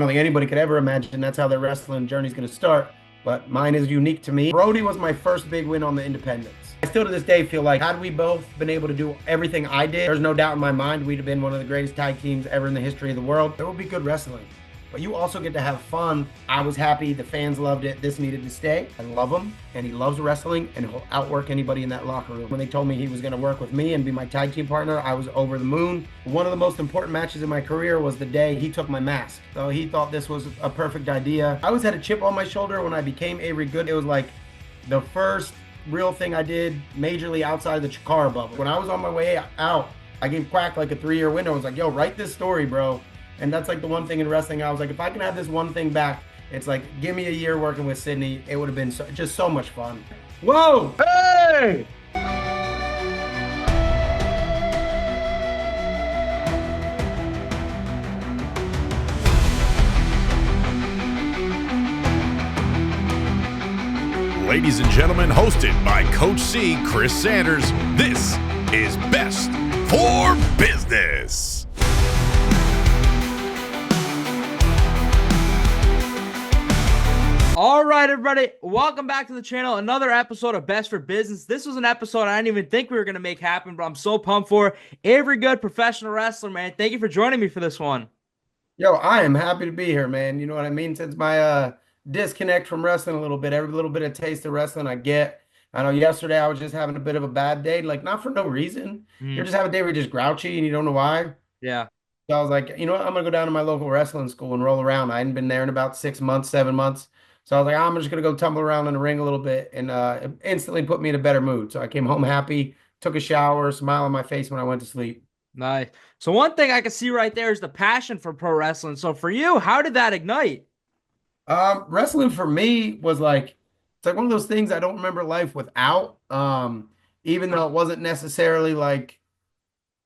I don't think anybody could ever imagine that's how their wrestling journey is going to start, but mine is unique to me. Brodie was my first big win on the independents. I still to this day feel like had we both been able to do everything I did, there's no doubt in my mind we'd have been one of the greatest tag teams ever in the history of the world. There will be good wrestling, but you also get to have fun. I was happy. The fans loved it. This needed to stay. I love him, and he loves wrestling, and he'll outwork anybody in that locker room. When they told me he was going to work with me and be my tag team partner, I was over the moon. One of the most important matches in my career was the day he took my mask. So he thought this was a perfect idea. I always had a chip on my shoulder when I became Avery Good. It was like the first real thing I did majorly outside the Chikara bubble. When I was on my way out, I gave Quack like a 3-year window. I was like, yo, write this story, bro. And that's like the one thing in wrestling. I was like, if I can have this one thing back, it's like, give me a year working with Sidney. It would have been just so much fun. Whoa! Hey! Ladies and gentlemen, hosted by Coach C, Chris Sanders, this is Best for Business. All right, everybody, welcome back to the channel. Another episode of Best for Business. This was an episode I didn't even think we were going to make happen, but I'm so pumped for. Avery Good, professional wrestler, man. Thank you for joining me for this one. Yo, I am happy to be here, man. You know what I mean? Since my disconnect from wrestling a little bit, every little bit of taste of wrestling I get. I know yesterday I was just having a bit of a bad day, like not for no reason. You're just having a day where you're just grouchy and you don't know why. Yeah. So I was like, you know what? I'm gonna go down to my local wrestling school and roll around. I hadn't been there in about 6 months, 7 months. So I was like, I'm just gonna go tumble around in the ring a little bit, and it instantly put me in a better mood. So I came home happy, took a shower, smile on my face when I went to sleep. Nice. So one thing I can see right there is the passion for pro wrestling. So for you, how did that ignite? Wrestling for me was like, it's like one of those things I don't remember life without. Even though it wasn't necessarily like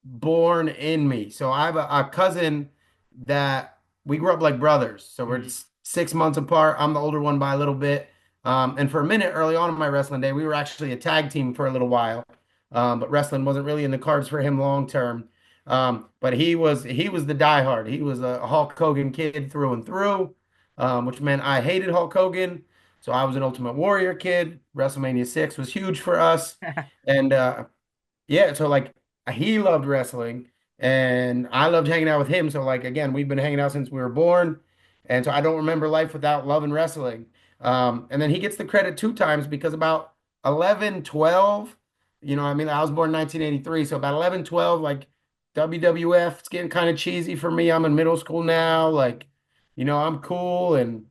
born in me. So I have a cousin that we grew up like brothers. So we're 6 months apart. I'm the older one by a little bit. And for a minute early on in my wrestling day, we were actually a tag team for a little while. But wrestling wasn't really in the cards for him long term. But he was the diehard. He was a Hulk Hogan kid through and through, which meant I hated Hulk Hogan. So I was an Ultimate Warrior kid. WrestleMania 6 was huge for us. And yeah, so like he loved wrestling and I loved hanging out with him. So like, again, we've been hanging out since we were born. And so I don't remember life without loving wrestling. And then he gets the credit 2 times because about 11, 12, you know, I mean, I was born in 1983. So about 11, 12, like WWF, it's getting kind of cheesy for me. I'm in middle school now. Like, you know, I'm cool and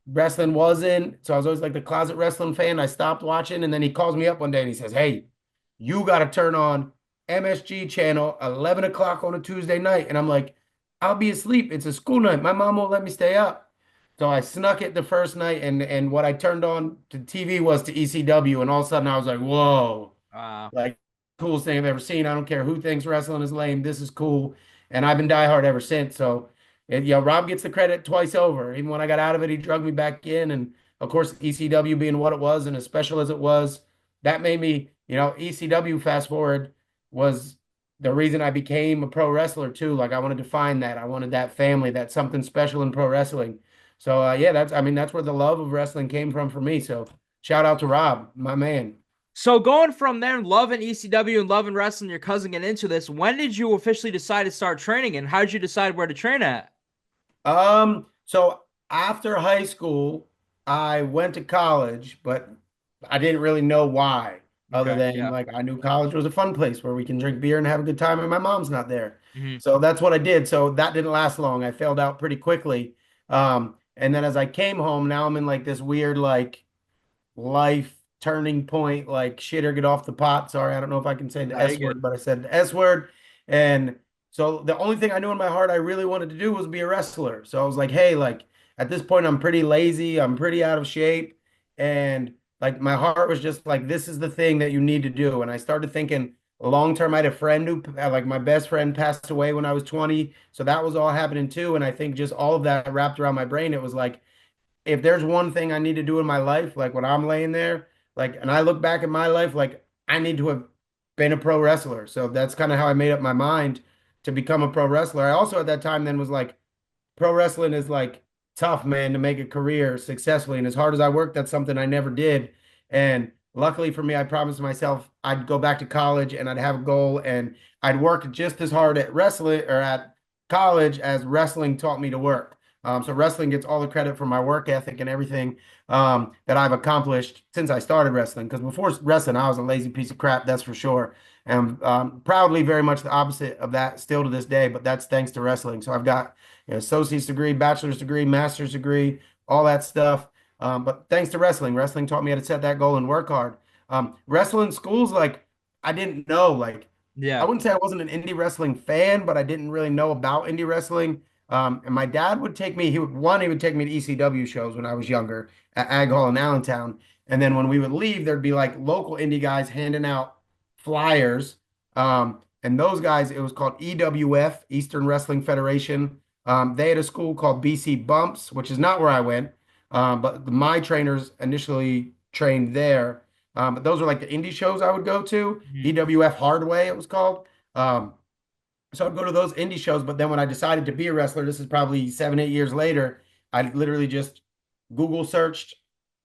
wrestling wasn't. So I was always like the closet wrestling fan. I stopped watching. And then he calls me up one day and he says, hey, you got to turn on MSG channel 11 o'clock on a Tuesday night. And I'm like, I'll be asleep. It's a school night. My mom won't let me stay up. So I snuck it the first night, and what I turned on to TV was to ECW, and all of a sudden I was like, whoa. Like, coolest thing I've ever seen. I don't care who thinks wrestling is lame. This is cool. And I've been diehard ever since. So, Rob gets the credit twice over. Even when I got out of it, he drugged me back in. And, of course, ECW being what it was and as special as it was, that made me, ECW, fast forward, was the reason I became a pro wrestler too. Like I wanted to find that. I wanted that family, that something special in pro wrestling. So yeah, that's where the love of wrestling came from for me. So shout out to Rob, my man. So going from there, loving ECW and loving wrestling, your cousin getting into this, when did you officially decide to start training and how did you decide where to train at? So after high school, I went to college, but I didn't really know why. Other than like I knew college was a fun place where we can drink beer and have a good time and my mom's not there. So that's what I did. So that didn't last long. I failed out pretty quickly. And then as I came home, now I'm in like this weird like life turning point, like shit or get off the pot. Sorry, I don't know if I can say the S word, but I said the S word. And so the only thing I knew in my heart I really wanted to do was be a wrestler. So I was like, hey, like at this point I'm pretty lazy, I'm pretty out of shape, and like my heart was just like, this is the thing that you need to do. And I started thinking long term. I had a friend who, like my best friend, passed away when I was 20. So that was all happening too. And I think just all of that wrapped around my brain. It was like, if there's one thing I need to do in my life, like when I'm laying there, like, and I look back at my life, like I need to have been a pro wrestler. So that's kind of how I made up my mind to become a pro wrestler. I also at that time then was like, pro wrestling is like tough, man, to make a career successfully. And as hard as I worked, that's something I never did. And luckily for me, I promised myself I'd go back to college and I'd have a goal and I'd work just as hard at wrestling or at college as wrestling taught me to work. So wrestling gets all the credit for my work ethic and everything that I've accomplished since I started wrestling. Because before wrestling, I was a lazy piece of crap, that's for sure. And proudly very much the opposite of that still to this day, but that's thanks to wrestling. So I've got associate's degree, bachelor's degree, master's degree, all that stuff. But thanks to wrestling, wrestling taught me how to set that goal and work hard. Wrestling schools, like I didn't know, like I Yeah. wouldn't say I wasn't an indie wrestling fan, but I didn't really know about indie wrestling. And my dad would take me, he would take me to ECW shows when I was younger at Ag Hall in Allentown. And then when we would leave, there'd be like local indie guys handing out flyers. And those guys, it was called EWF, Eastern Wrestling Federation. They had a school called BC Bumps, which is not where I went. But my trainers initially trained there. But those are like the indie shows I would go to. Mhm. EWF Hardway, it was called. So I'd go to those indie shows. But then when I decided to be a wrestler, this is probably 7, 8 years later, I literally just Google searched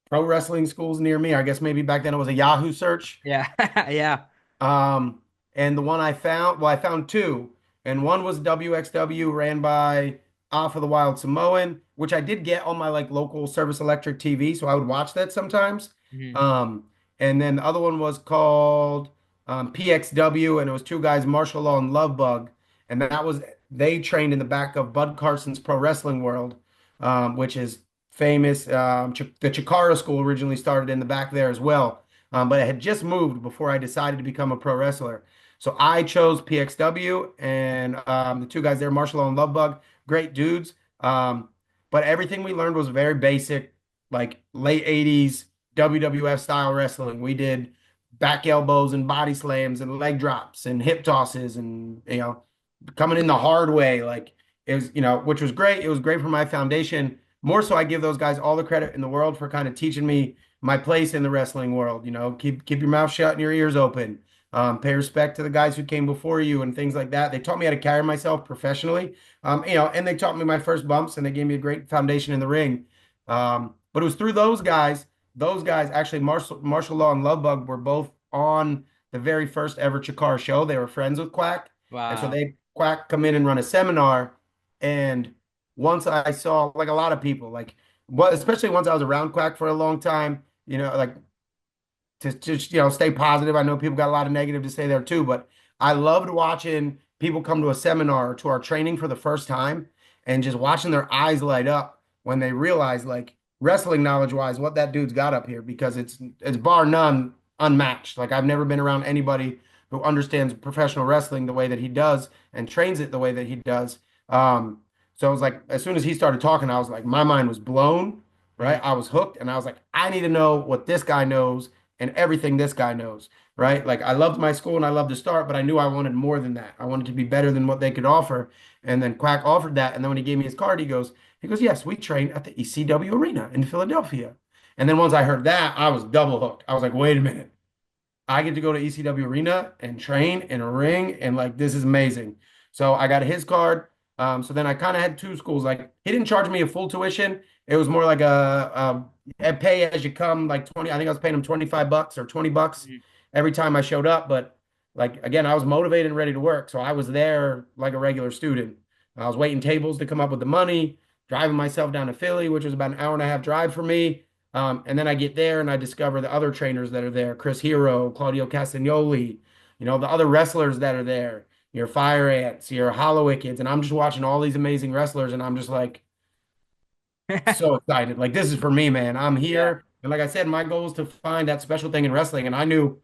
pro wrestling schools near me. I guess maybe back then it was a Yahoo search. Yeah. Yeah. Um, and the one I found, well, I found two, and one was WXW ran by Off of the Wild Samoan, which I did get on my like local service electric TV, so I would watch that sometimes. Mhm. And then the other one was called PXW, and it was two guys, Martial Law and Love Bug, and that was they trained in the back of Bud Carson's Pro Wrestling World, which is famous. The Chikara School originally started in the back there as well. But it had just moved before I decided to become a pro wrestler. So I chose PXW and the two guys there, Marshall and Lovebug, great dudes. But everything we learned was very basic, like late 80s WWF style wrestling. We did back elbows and body slams and leg drops and hip tosses and, coming in the hard way. Like it was, which was great. It was great for my foundation. More so, I give those guys all the credit in the world for kind of teaching me my place in the wrestling world. Keep your mouth shut and your ears open. Pay respect to the guys who came before you and things like that. They taught me how to carry myself professionally. And they taught me my first bumps and they gave me a great foundation in the ring. But it was through those guys. Those guys, actually, Martial Law and Lovebug were both on the very first ever Chikara show. They were friends with Quack, and so Wow. they Quack come in and run a seminar. And once I saw, like a lot of people, like what, especially once I was around Quack for a long time, like to just, stay positive. I know people got a lot of negative to say there too, but I loved watching people come to a seminar or to our training for the first time and just watching their eyes light up when they realize, like, wrestling knowledge wise what that dude's got up here, because it's bar none unmatched. Like I've never been around anybody who understands professional wrestling the way that he does and trains it the way that he does. So I was like, as soon as he started talking, I was like, my mind was blown, right? Mhm. I was hooked, and I was like, I need to know what this guy knows and everything this guy knows, right? Like I loved my school and I loved to start, but I knew I wanted more than that. I wanted to be better than what they could offer. And then Quack offered that. And then when he gave me his card, he goes, yes, we trained at the ECW arena in Philadelphia. And then once I heard that, I was double hooked. I was like, wait a minute. I get to go to ECW Arena and train in a ring, and like this is amazing. So I got his card. So then I kind of had two schools. Like he didn't charge me a full tuition. It was more like a pay as you come, like 20. I think I was paying him $25 or $20 Mhm. every time I showed up. But like again, I was motivated and ready to work. So I was there like a regular student. I was waiting tables to come up with the money, driving myself down to Philly, which was about an hour and a half drive for me. And then I get there and I discover the other trainers that are there, Chris Hero, Claudio Castagnoli, the other wrestlers that are there, your Fire Ants, your Hollow Kids. And I'm just watching all these amazing wrestlers and I'm just like so excited. Like this is for me, man. I'm Yeah. here. And like I said, my goal is to find that special thing in wrestling. And I knew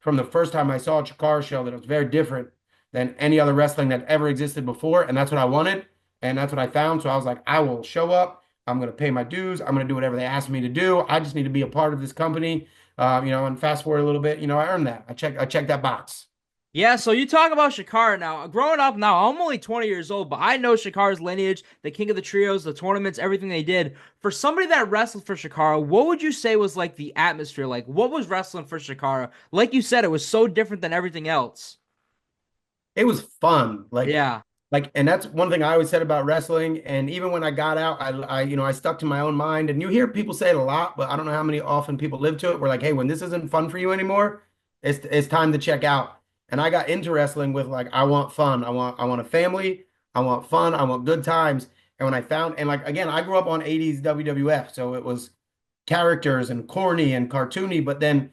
from the first time I saw a Chikara show that it was very different than any other wrestling that ever existed before. And that's what I wanted. And that's what I found. So I was like, I will show up. I'm going to pay my dues. I'm going to do whatever they ask me to do. I just need to be a part of this company. And fast forward a little bit, I earned that. I checked that box. Yeah, so you talk about Shikara now. Growing up now, I'm only 20 years old, but I know Shikara's lineage, the king of the trios, the tournaments, everything they did. For somebody that wrestled for Shikara, what would you say was like the atmosphere? Like, what was wrestling for Shikara? Like you said, it was so different than everything else. It was fun. Like Yeah. like, and that's one thing I always said about wrestling. And even when I got out, I stuck to my own mind. And you hear people say it a lot, but I don't know how many often people live to it. We're like, hey, when this isn't fun for you anymore, it's time to check out. And I got into wrestling with like, I want fun. I want a family. I want fun. I want good times. And when I found, and like, again, I grew up on 80s WWF. So it was characters and corny and cartoony, but then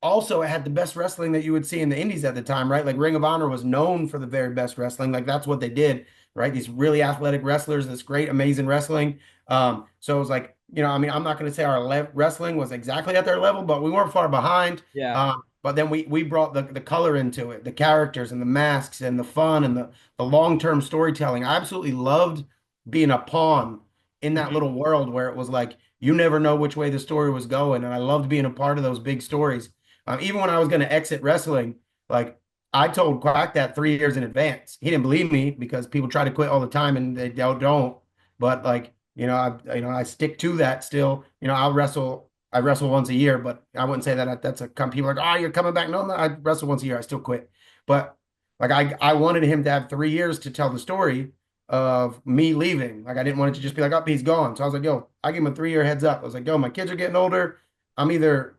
also it had the best wrestling that you would see in the indies at the time, right? Like Ring of Honor was known for the very best wrestling. Like that's what they did, right? These really athletic wrestlers, this great, amazing wrestling. So it was like, I mean, I'm not going to say our wrestling was exactly at their level, but we weren't far behind. Yeah. But then we brought the color into it, the characters and the masks and the fun and the long-term storytelling. I absolutely loved being a pawn in that Mhm. little world where it was like you never know which way the story was going. And I loved being a part of those big stories. Even when I was going to exit wrestling, like I told Quack that 3 years in advance. He didn't believe me because people try to quit all the time and they don't. But like, I stick to that still. I wrestle once a year, but I wouldn't say that that's a people are like, oh, you're coming back. No, I wrestle once a year. I still quit. But like I wanted him to have 3 years to tell the story of me leaving. Like I didn't want it to just be like, oh, he's gone. So I was like, yo, I give him a 3 year heads up. I was like, yo, my kids are getting older. I'm either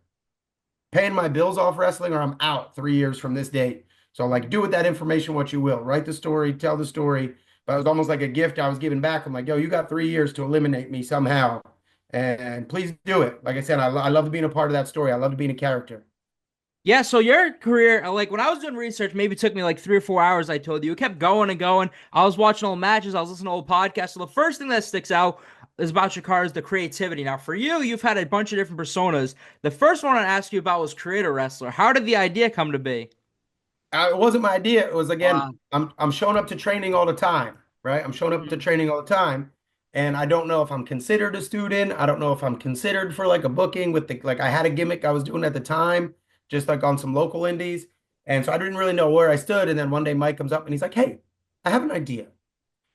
paying my bills off wrestling or I'm out 3 years from this date. So like do with that information what you will. Write the story, tell the story. But it was almost like a gift I was giving back. I'm like, yo, you got 3 years to eliminate me somehow. And please do it. Like I said, I love being a part of that story. I love being a character. Yeah, so your career, like when I was doing research, maybe it took me like 3 or 4 hours. I told you, it kept going and going. I was watching old matches, I was listening to old podcasts. So the first thing that sticks out is about Chikara is the creativity. Now, for you, you've had a bunch of different personas. The first one I asked you about was creator wrestler. How did the idea come to be? It wasn't my idea. It was again, Wow. I'm showing up to training all the time, right? I'm showing up to Mhm. training all the time, and I don't know if I'm considered a student. I don't know if I'm considered for like a booking with the like I had a gimmick I was doing at the time, just like on some local indies, and so I didn't really know where I stood. And then one day Mike comes up and he's like, "Hey, I have an idea.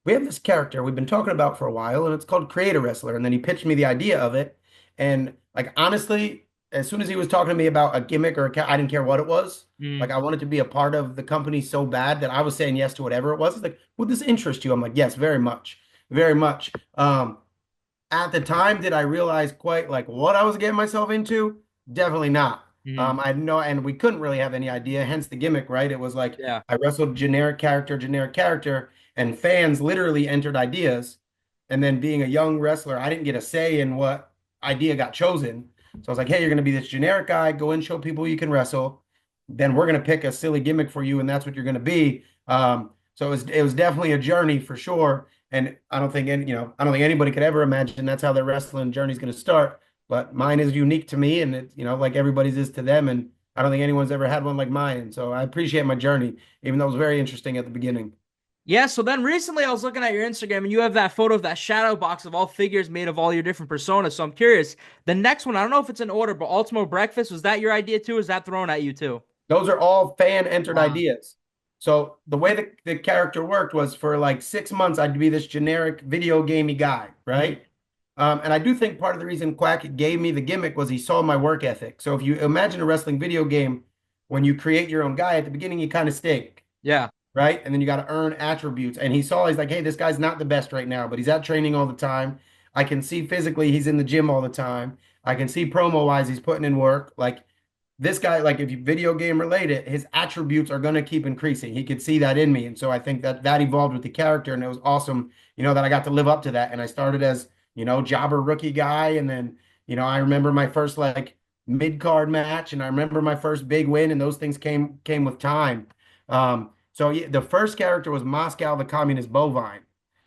We have this character we've been talking about for a while, and it's called Creator Wrestler." And then he pitched me the idea of it. And like honestly, as soon as he was talking to me about a gimmick or I didn't care what it was. Like Mm. I wanted to be a part of the company so bad that I was saying yes to whatever it was. It's like, would this interest you? I'm like, yes, very much, very much. At the time, did I realize quite like what I was getting myself into? Definitely not. Mm. I know, and we couldn't really have any idea, hence the gimmick, right? It was like Yeah. I wrestled generic character, and fans literally entered ideas. And then being a young wrestler, I didn't get a say in what idea got chosen. So I was like, hey, you're going to be this generic guy, go and show people you can wrestle. Then we're going to pick a silly gimmick for you, and that's what you're going to be. So it was definitely a journey for sure. And I don't think anybody could ever imagine that's how their wrestling journey is going to start. But mine is unique to me, and it's like everybody's is to them. And I don't think anyone's ever had one like mine. And so I appreciate my journey, even though it was very interesting at the beginning. Yeah, so then recently I was looking at your Instagram and you have that photo of that shadow box of all figures made of all your different personas. So I'm curious, the next one, I don't know if it's in order, but Ultimo Breakfast, was that your idea too? Or is that thrown at you too? Those are all fan entered Wow. ideas. So the way the character worked was for like 6 months, I'd be this generic video gamey guy, Mhm. right? And I do think part of the reason Quack gave me the gimmick was he saw my work ethic. So if you imagine a wrestling video game, when you create your own guy at the beginning, you kind of stink, Yeah. right? And then you got to earn attributes. And he's like, hey, this guy's not the best right now, but he's at training all the time. I can see physically he's in the gym all the time. I can see promo wise he's putting in work. Like this guy, like if you video game related, his attributes are going to keep increasing. He could see that in me. And so I think that evolved with the character. And it was awesome, that I got to live up to that. And I started as, jobber rookie guy. And then, I remember my first like mid card match and I remember my first big win. And those things came with time. So yeah, the first character was Moscow, the communist bovine,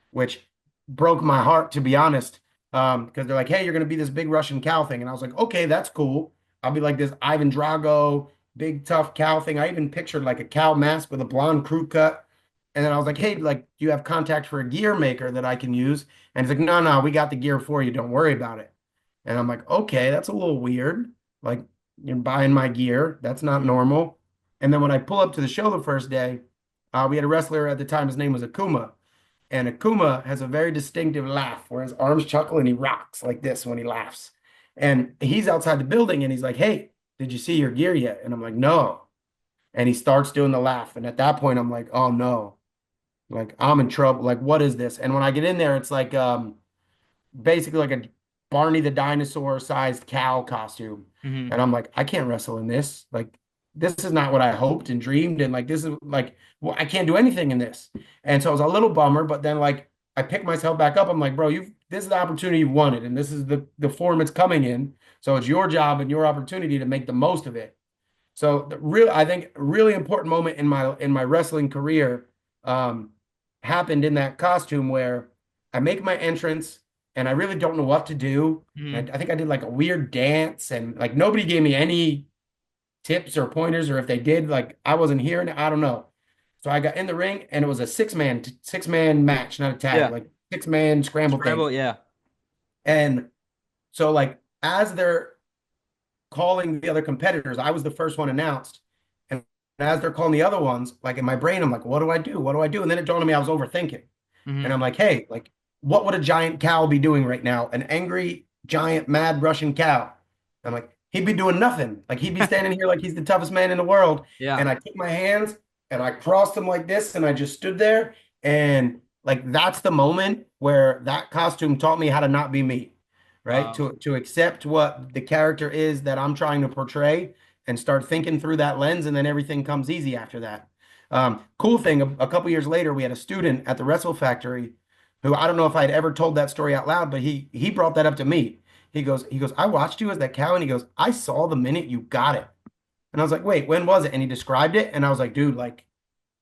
which broke my heart, to be honest. Because they're like, hey, you're going to be this big Russian cow thing. And I was like, okay, that's cool. I'll be like this Ivan Drago, big tough cow thing. I even pictured like a cow mask with a blonde crew cut. And then I was like, hey, like, do you have contact for a gear maker that I can use? And he's like, no, no, we got the gear for you. Don't worry about it. And I'm like, okay, that's a little weird. Like, you're buying my gear. That's not normal. And then when I pull up to the show the first day, we had a wrestler at the time. His name was Akuma. And Akuma has a very distinctive laugh where his arms chuckle and he rocks like this when he laughs. And he's outside the building and he's like, hey, did you see your gear yet? And I'm like, no. And he starts doing the laugh. And at that point, I'm like, oh no. Like I'm in trouble. Like what is this? And when I get in there, it's like basically like a Barney the dinosaur sized cow costume. Hmm. And I'm like, I can't wrestle in this. Like this is not what I hoped and dreamed. And like this is like, well, I can't do anything in this. And so it was a little bummer, but then like I picked myself back up. I'm like, bro, you this is the opportunity you wanted, and this is the form it's coming in. So it's your job and your opportunity to make the most of it. So the real, I think, a really important moment in my wrestling career um, happened in that costume where I make my entrance and I really don't know what to do. Hmm. And I think I did like a weird dance, and like nobody gave me any tips or pointers, or if they did, like I wasn't hearing it. I don't know. So I got in the ring, and it was a six man match, not a tag, Yeah. like 6-man scramble thing. Scramble. Yeah. And so like as they're calling the other competitors. I was the first one announced. And as they're calling the other ones, like in my brain, I'm like, what do I do? What do I do? And then it dawned on me I was overthinking. And Hmm. I'm like, hey, like, what would a giant cow be doing right now? An angry, giant, mad Russian cow. I'm like, he'd be doing nothing. Like he'd be standing here like he's the toughest man in the world. Yeah. And I took my hands and I crossed them like this and I just stood there. And like that's the moment where that costume taught me how to not be me, right? Wow. To accept what the character is that I'm trying to portray and start thinking through that lens, and then everything comes easy after that. Cool thing, a couple years later, we had a student at the Wrestle Factory who I don't know if I'd ever told that story out loud, but he brought that up to me. He goes, I watched you as that cow, and he goes, I saw the minute you got it. And I was like, wait, when was it? And he described it, and I was like, dude, like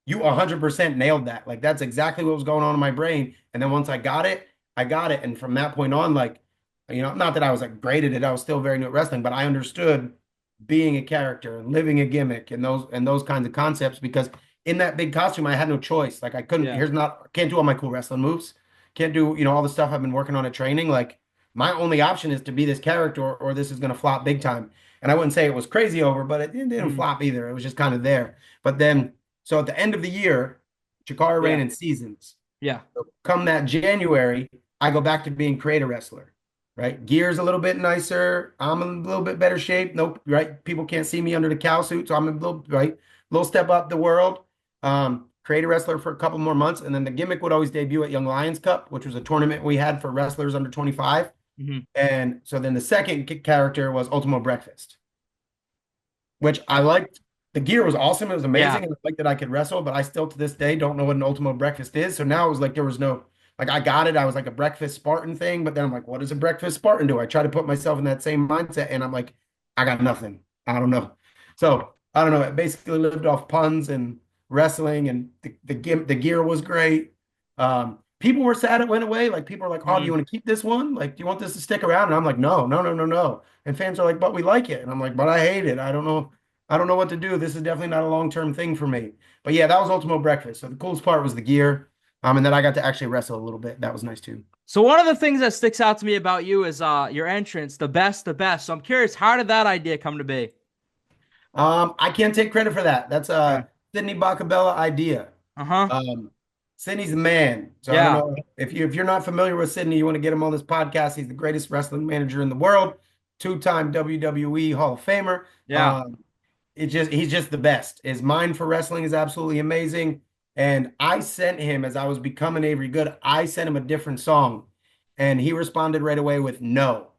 you 100% nailed that. Like that's exactly what was going on in my brain. And then once I got it, I got it. And from that point on, like, not that I was like great at it. I was still very new at wrestling, but I understood being a character and living a gimmick and those kinds of concepts because in that big costume, I had no choice. Like I couldn't, Yeah. can't do all my cool wrestling moves. Can't do, all the stuff I've been working on at training. Like my only option is to be this character or this is going to flop big time. And I wouldn't say it was crazy over, but it didn't Hmm. flop either. It was just kind of there. But then so at the end of the year, Chikara ran Yeah. in seasons. Yeah. So come that January, I go back to being creator wrestler, right? Gear's a little bit nicer. I'm in a little bit better shape. Nope, right? People can't see me under the cow suit, so I'm a little right, little step up the world. Creator wrestler for a couple more months, and then the gimmick would always debut at Young Lions Cup, which was a tournament we had for wrestlers under 25. Hmm. And so then the second character was Ultimo Breakfast, which I liked. The gear was awesome. It was Yeah. amazing. And I liked that I could wrestle, but I still to this day don't know what an Ultimo Breakfast is. So now it was like there was no, like I got it. I was like a breakfast Spartan thing, but then I'm like, what does a breakfast Spartan do? I try to put myself in that same mindset and I'm like, I got nothing. I don't know. So I don't know. It basically lived off puns and wrestling and the gear was great. People were sad it went away. Like people were like, oh, do you Hmm. want to keep this one? Like, do you want this to stick around? And I'm like, no, no, no, no, no. And fans are like, but we like it. And I'm like, but I hate it. I don't know what to do. This is definitely not a long-term thing for me. But yeah, that was Ultimo Breakfast. So the coolest part was the gear. And then I got to actually wrestle a little bit. That was nice too. So one of the things that sticks out to me about you is your entrance, the best, the best. So I'm curious, how did that idea come to be? I can't take credit for that. That's Okay. a Sidney Bakabella idea. Uh-huh. Um, Sidney's the man. So I don't Yeah. know if you're not familiar with Sidney, you want to get him on this podcast. He's the greatest wrestling manager in the world, two-time WWE Hall of Famer. Yeah. Um, he's just the best. His mind for wrestling is absolutely amazing. And I sent him as I was becoming Avery Good, I sent him a different song. And he responded right away with no.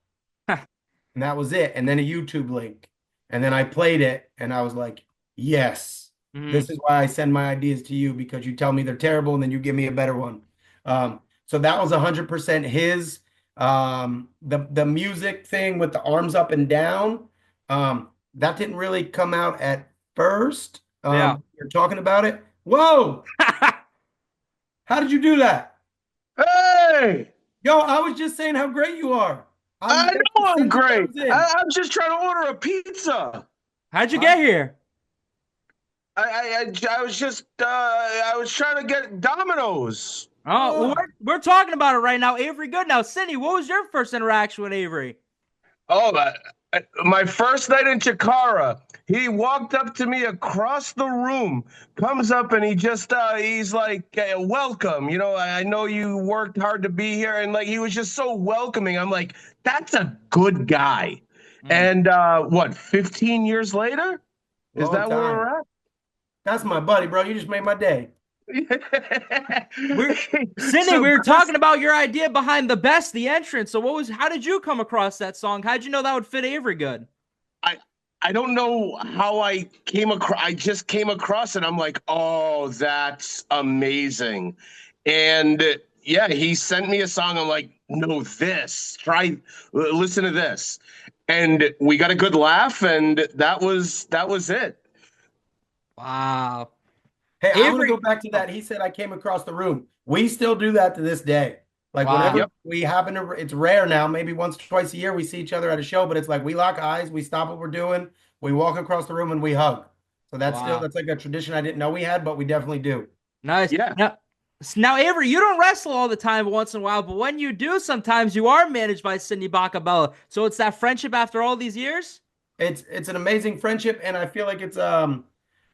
And that was it. And then a YouTube link. And then I played it and I was like, yes, Hmm. this is why I send my ideas to you because you tell me they're terrible and then you give me a better one. So that was 100% his. The music thing with the arms up and down, that didn't really come out at first. Yeah. You're talking about it. Whoa, how did you do that? Hey, Yo, I was just saying how great you are. I That's know the I'm sentence I great. was in. I'm just trying to order a pizza. How'd you I- get here? I was just I was trying to get Domino's. Oh, well, Oh, we're talking about it right now. Avery Good. Now, Cindy, what was your first interaction with Avery? Oh, my first night in Chikara, he walked up to me across the room, comes up and he's like, welcome. I know you worked hard to be here. And like, he was just so welcoming. I'm like, that's a good guy. Mm. And what, 15 years later? Is long that where time. we're at? That's my buddy, bro. You just made my day. We're Sydney, So we were Chris, talking about your idea behind the best, the entrance. So how did you come across that song? How'd you know that would fit Avery Good? I I don't know how I came across. I just came across it. I'm like, oh, that's amazing, and yeah, he sent me a song. I'm like, no, listen to this, and we got a good laugh, and that was it. Wow. Hey, I want to go Avery. back to Oh, that. He said I came across the room. We still do that to this day. Like wow. whenever Yep. we happen to, it's rare now, maybe once or twice a year we see each other at a show, but it's like we lock eyes, we stop what we're doing, we walk across the room and we hug. So Wow. that's like a tradition I didn't know we had, but we definitely do. Nice. Yeah. Now, Avery, you don't wrestle all the time, but once in a while. But when you do, sometimes you are managed by Sidney Bakabella. So it's that friendship after all these years. It's an amazing friendship, and I feel like it's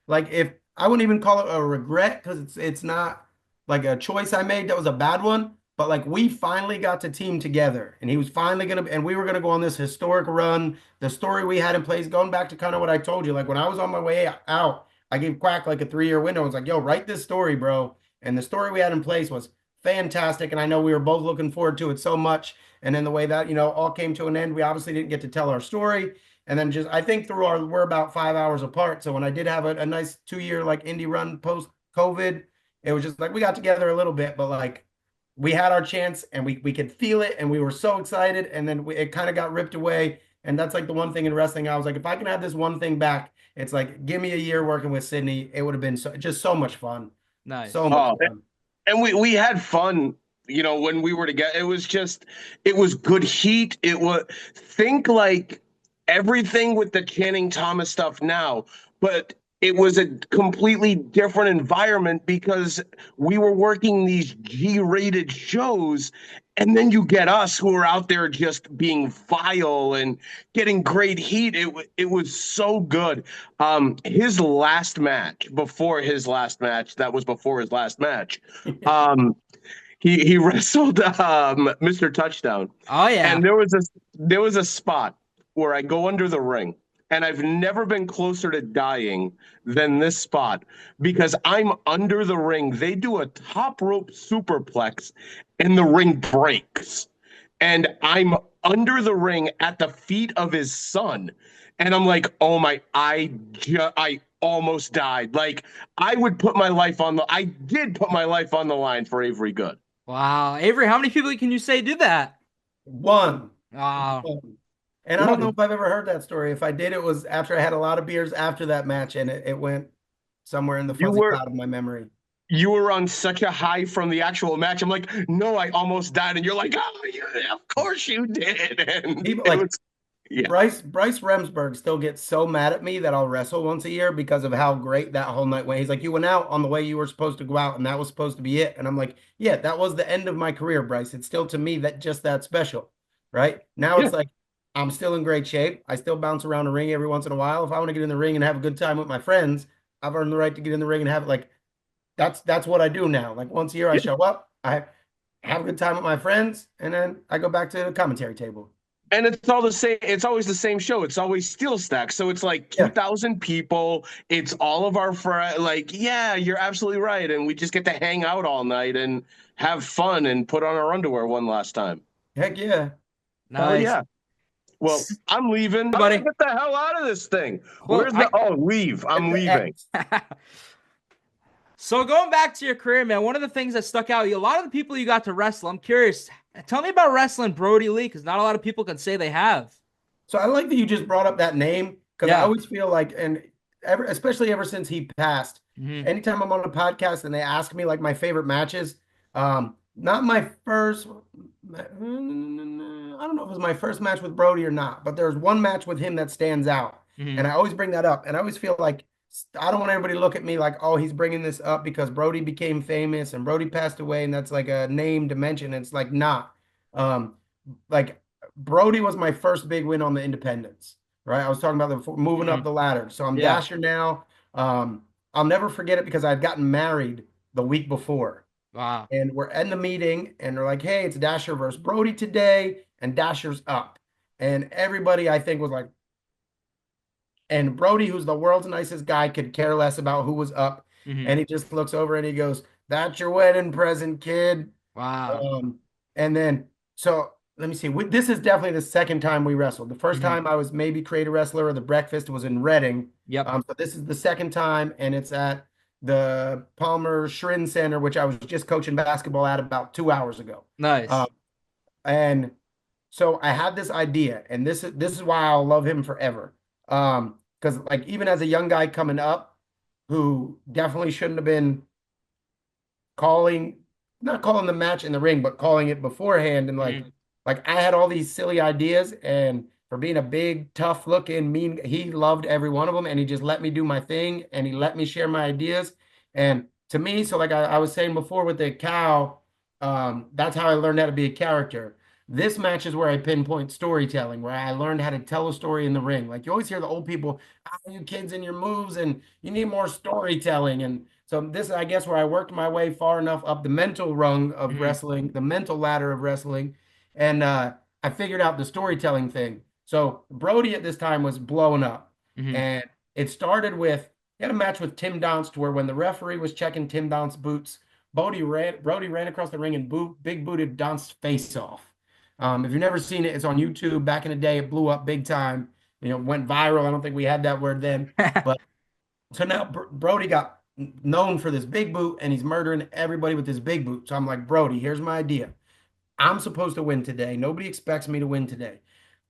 like if I wouldn't even call it a regret because it's not like a choice I made that was a bad one, but like we finally got to team together, and he was finally gonna and we were gonna go on this historic run. The story we had in place, going back to kind of what I told you, like when I was on my way out, I gave Quack like a 3 year window. I was like, "Yo, write this story, bro." And the story we had in place was fantastic, and I know we were both looking forward to it so much. And then the way that all came to an end, we obviously didn't get to tell our story. And then just I think we're about 5 hours apart. So when I did have a nice 2 year like indie run post COVID, it was just like we got together a little bit, but like we had our chance and we could feel it and we were so excited. And then it kind of got ripped away. And that's like the one thing in wrestling. I was like, if I can have this one thing back, it's like give me a year working with Sidney. It would have been just so much fun. So Nice. much Oh, fun. and we had fun, when we were together. It was good heat. It was think like everything with the Channing Thomas stuff now, but it was a completely different environment because we were working these G-rated shows, and then you get us who are out there just being vile and getting great heat. It was so good. His last match, that was before his last match. Um, he wrestled Mr. Touchdown, Oh yeah. and there was a spot where I go under the ring, and I've never been closer to dying than this spot because I'm under the ring. They do a top rope superplex, and the ring breaks, and I'm under the ring at the feet of his son, and I'm like, oh my, I almost died. Like I did put my life on the line for Avery Good. Wow. Avery, how many people can you say did that? One. Oh, And I don't know if I've ever heard that story. If I did, it was after I had a lot of beers after that match, and it went somewhere in the You fuzzy were cloud of my memory. you were on such a high from the actual match. I'm like, no, I almost died, and you're like, oh, yeah, of course you did. And People it like was, yeah, Bryce Remsburg still gets so mad at me that I'll wrestle once a year because of how great that whole night went. He's like, you went out on the way you were supposed to go out, and that was supposed to be it. And I'm like, yeah, that was the end of my career, Bryce. It's still to me that special, right? Now yeah, it's like I'm still in great shape. I still bounce around the ring every once in a while. If I want to get in the ring and have a good time with my friends, I've earned the right to get in the ring and have it like that's what I do now. Like once a year I yeah. show up, I have a good time with my friends, and then I go back to the commentary table. And it's all the same. It's always the same show. It's always Steel Stack. So it's like Yeah. 2,000 people. It's all of our friends. Like, yeah, you're absolutely right. And we just get to hang out all night and have fun and put on our underwear one last time. Heck yeah. Hell nice. yeah. Well, I'm leaving. I'm Buddy. gonna get the hell out of this thing. Well, Leave. I'm leaving. So going back to your career, man, one of the things that stuck out, a lot of the people you got to wrestle, I'm curious. Tell me about wrestling Brodie Lee, because not a lot of people can say they have. So I like that you just brought up that name because I Yeah. always feel like, and especially ever since he passed, Hmm. anytime I'm on a podcast and they ask me like my favorite matches, not my first, I don't know if it was my first match with Brodie or not, but there's one match with him that stands out. Hmm. And I always bring that up. And I always feel like I don't want everybody to look at me like, oh, he's bringing this up because Brodie became famous and Brodie passed away. And that's like a name to mention. It's like not. Um, like Brodie was my first big win on the independents, right? I was talking about moving Hmm. up the ladder. So I'm Yeah. Dasher now. I'll never forget it because I'd gotten married the week before. Wow. And we're in the meeting and they're like, hey, it's Dasher versus Brodie today. And Dasher's up. And everybody, I think, was like, and Brodie, who's the world's nicest guy, could care less about who was up. Hmm. And he just looks over and he goes, "That's your wedding present, kid." Wow. And then, so let me see. This is definitely the second time we wrestled. The first Hmm. time I was maybe creator wrestler or the breakfast was in Reading. Yep. So this is the second time, and it's at the Palmer Schrin Center, which I was just coaching basketball at about 2 hours ago. Nice. And so I had this idea, and this is why I'll love him forever. Because like even as a young guy coming up, who definitely shouldn't have been calling, not calling the match in the ring, but calling it beforehand. And Hmm. like I had all these silly ideas, and for being a big, tough looking, mean, he loved every one of them, and he just let me do my thing, and he let me share my ideas. And to me, so like I was saying before with the cow, that's how I learned how to be a character. This match is where I pinpoint storytelling, where I learned how to tell a story in the ring. Like you always hear the old people, you kids and your moves, and you need more storytelling. And so this is, I guess, where I worked my way far enough up the mental rung of Hmm. wrestling, the mental ladder of wrestling, and I figured out the storytelling thing. So Brodie at this time was blowing up, Hmm. and it started with he had a match with Tim Donst where when the referee was checking Tim Donst's boots, Brodie ran across the ring and big booted Donst's face off. If you've never seen it, it's on YouTube. Back in the day, it blew up big time. Went viral. I don't think we had that word then, but so now Brodie got known for this big boot, and he's murdering everybody with this big boot. So I'm like, Brodie, here's my idea. I'm supposed to win today. Nobody expects me to win today.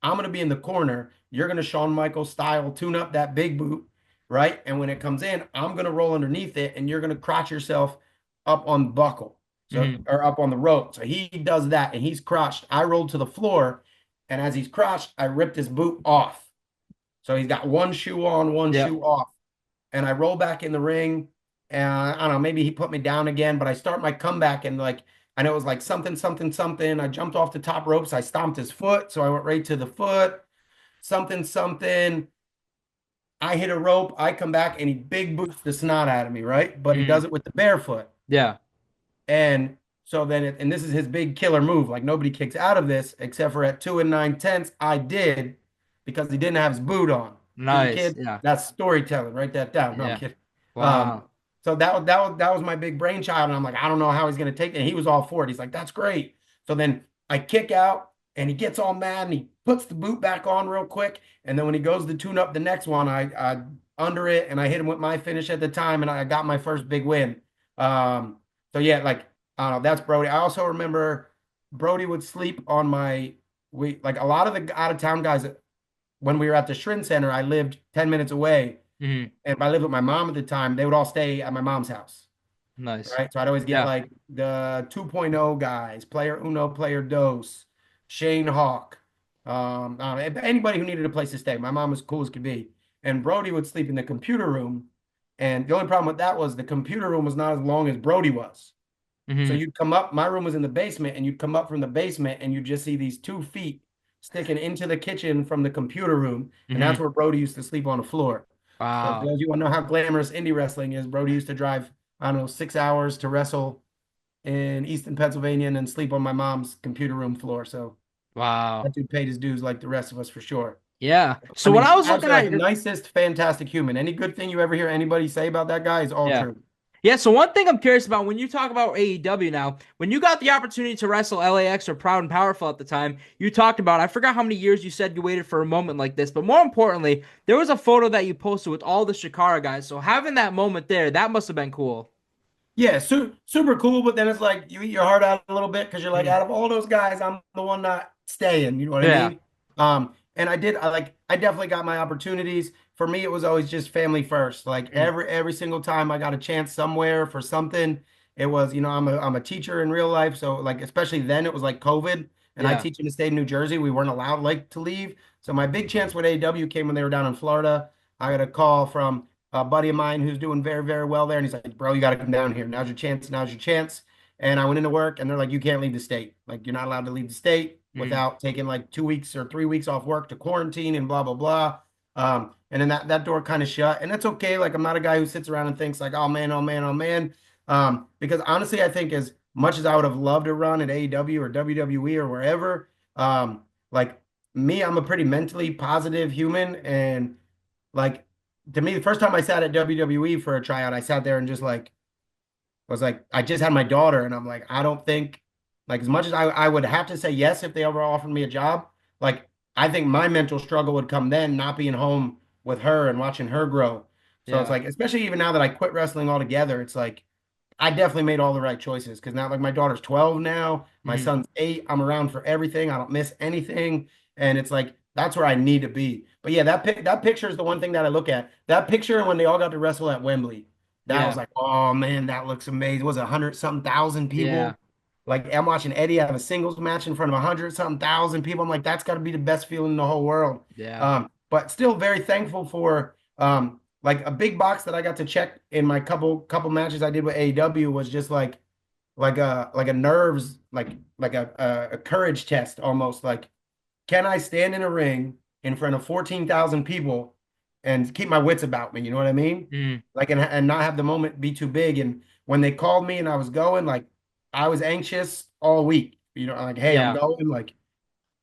I'm going to be in the corner. You're going to Shawn Michaels style tune up that big boot, right? And when it comes in, I'm going to roll underneath it, and you're going to crotch yourself up on the buckle, so Hmm. or up on the rope. So he does that, and he's crotched. I rolled to the floor, and as he's crotched, I ripped his boot off. So he's got one shoe on, one Yep. shoe off, and I roll back in the ring. And I don't know, maybe he put me down again, but I start my comeback, and like I know it was like something, something, something. I jumped off the top ropes. I stomped his foot, so I went right to the foot. Something, something. I hit a rope. I come back, and he big boots the snot out of me, right? But he Hmm. does it with the barefoot. Yeah. And so then, and this is his big killer move. Like nobody kicks out of this except for at 2 9/10. I did because he didn't have his boot on. See, Nice. kid, Yeah. that's storytelling. Write that down. No, I'm Yeah. kidding. Um, Wow. so that was my big brainchild, and I'm like, I don't know how he's gonna take it. And he was all for it. He's like, that's great. So then I kick out, and he gets all mad, and he puts the boot back on real quick. And then when he goes to tune up the next one, I under it, and I hit him with my finish at the time, and I got my first big win. So yeah, like I don't know, that's Brodie. I also remember Brodie would sleep on we like a lot of the out of town guys when we were at the Shrin Center. I lived 10 minutes away, Hmm. and I lived with my mom at the time. They would all stay at my mom's house, Nice. right? So I'd always get Yeah. like the 2.0 guys, player uno, player dos, Shane Hawk, I don't know, anybody who needed a place to stay. My mom was cool as could be. And Brodie would sleep in the computer room. And the only problem with that was the computer room was not as long as Brodie was. So Hmm. you'd come up, my room was in the basement, and you'd come up from the basement and you'd just see these 2 feet sticking into the kitchen from the computer room. And that's Hmm. where Brodie used to sleep on the floor. So for Wow. those of you who know how glamorous indie wrestling is, Brodie used to drive, I don't know, 6 hours to wrestle in Easton, Pennsylvania, and then sleep on my mom's computer room floor. So Wow. that dude paid his dues like the rest of us for sure. Yeah. I So when mean, I was looking absolutely at like the your nicest, fantastic human. Any good thing you ever hear anybody say about that guy is all yeah. true. Yeah, so one thing I'm curious about when you talk about AEW now, when you got the opportunity to wrestle LAX or Proud and Powerful at the time, you talked about, I forgot how many years you said you waited for a moment like this, but more importantly, there was a photo that you posted with all the Chikara guys. So having that moment there, that must have been cool. Yeah, super cool, but then it's like you eat your heart out a little bit because you're like, Mhm. out of all those guys, I'm the one not staying. You know what I Yeah. mean? And I definitely got my opportunities. For me, it was always just family first. Like Mhm. every single time I got a chance somewhere for something, it was, I'm a teacher in real life, so like especially then it was like COVID, and I Yeah. teach in the state of New Jersey. We weren't allowed like to leave. So my big chance with AEW came when they were down in Florida. I got a call from a buddy of mine who's doing very, very well there. And he's like, bro, you got to come down here. Now's your chance. Now's your chance. And I went into work and they're like, you can't leave the state. Like, you're not allowed to leave the state Mhm. without taking like 2 weeks or 3 weeks off work to quarantine and blah, blah, blah. And then that door kind of shut. And that's okay. Like, I'm not a guy who sits around and thinks like, oh man, oh man, oh man. Because honestly, I think as much as I would have loved to run at AEW or WWE or wherever, like me, I'm a pretty mentally positive human. And like to me, the first time I sat at WWE for a tryout, I sat there and just like was like, I just had my daughter, and I'm like, I don't think, like, as much as I would have to say yes if they ever offered me a job, like, I think my mental struggle would come then, not being home with her and watching her grow. So it's Yeah. like, especially even now that I quit wrestling altogether, it's like, I definitely made all the right choices because now, like, my daughter's 12 now, my Mhm. son's 8. I'm around for everything. I don't miss anything, and it's like that's where I need to be. But yeah, that picture is the one thing that I look at. That picture when they all got to wrestle at Wembley, that was Yeah. like, oh man, that looks amazing. Was it 100 something thousand Yeah. people? Like I'm watching Eddie have a singles match in front of 100 something thousand people. I'm like, that's got to be the best feeling in the whole world. Yeah. But still very thankful for like a big box that I got to check in my couple matches I did with AEW was just like a nerves like a courage test almost like can I stand in a ring in front of 14,000 people and keep my wits about me? You know what I mean? Mhm. Like, and not have the moment be too big. And when they called me and I was going, like, I was anxious all week. You know, like, hey, I'm Yeah. going. Like,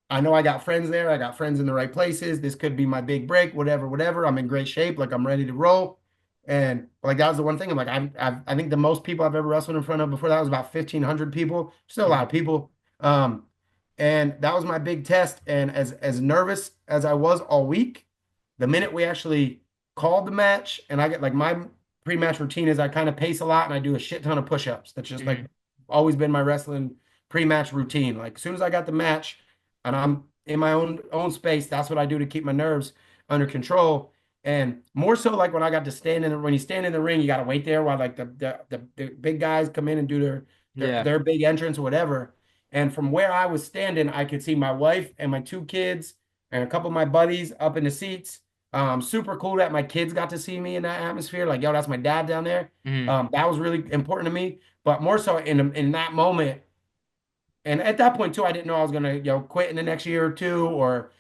I know I got friends there. I got friends in the right places. This could be my big break, whatever, whatever. I'm in great shape. Like, I'm ready to roll. And like, that was the one thing. I'm like, I think the most people I've ever wrestled in front of before that was about 1,500 people. Still a lot Mhm. of people. Um, and that was my big test. And as nervous as I was all week, the minute we actually called the match, and I get like my pre-match routine is I kind of pace a lot and I do a shit ton of push-ups. That's just like Mhm. always been my wrestling pre-match routine. Like as soon as I got the match and I'm in my own space, that's what I do to keep my nerves under control. And more so like when I got to stand in the, when you stand in the ring, you got to wait there while like the big guys come in and do Yeah. their big entrance or whatever. And from where I was standing, I could see my wife and my 2 kids and a couple of my buddies up in the seats. Super cool that my kids got to see me in that atmosphere. Like, yo, that's my dad down there. Mhm. That was really important to me. But more so in that moment, and at that point too, I didn't know I was gonna, quit in the next year or two, or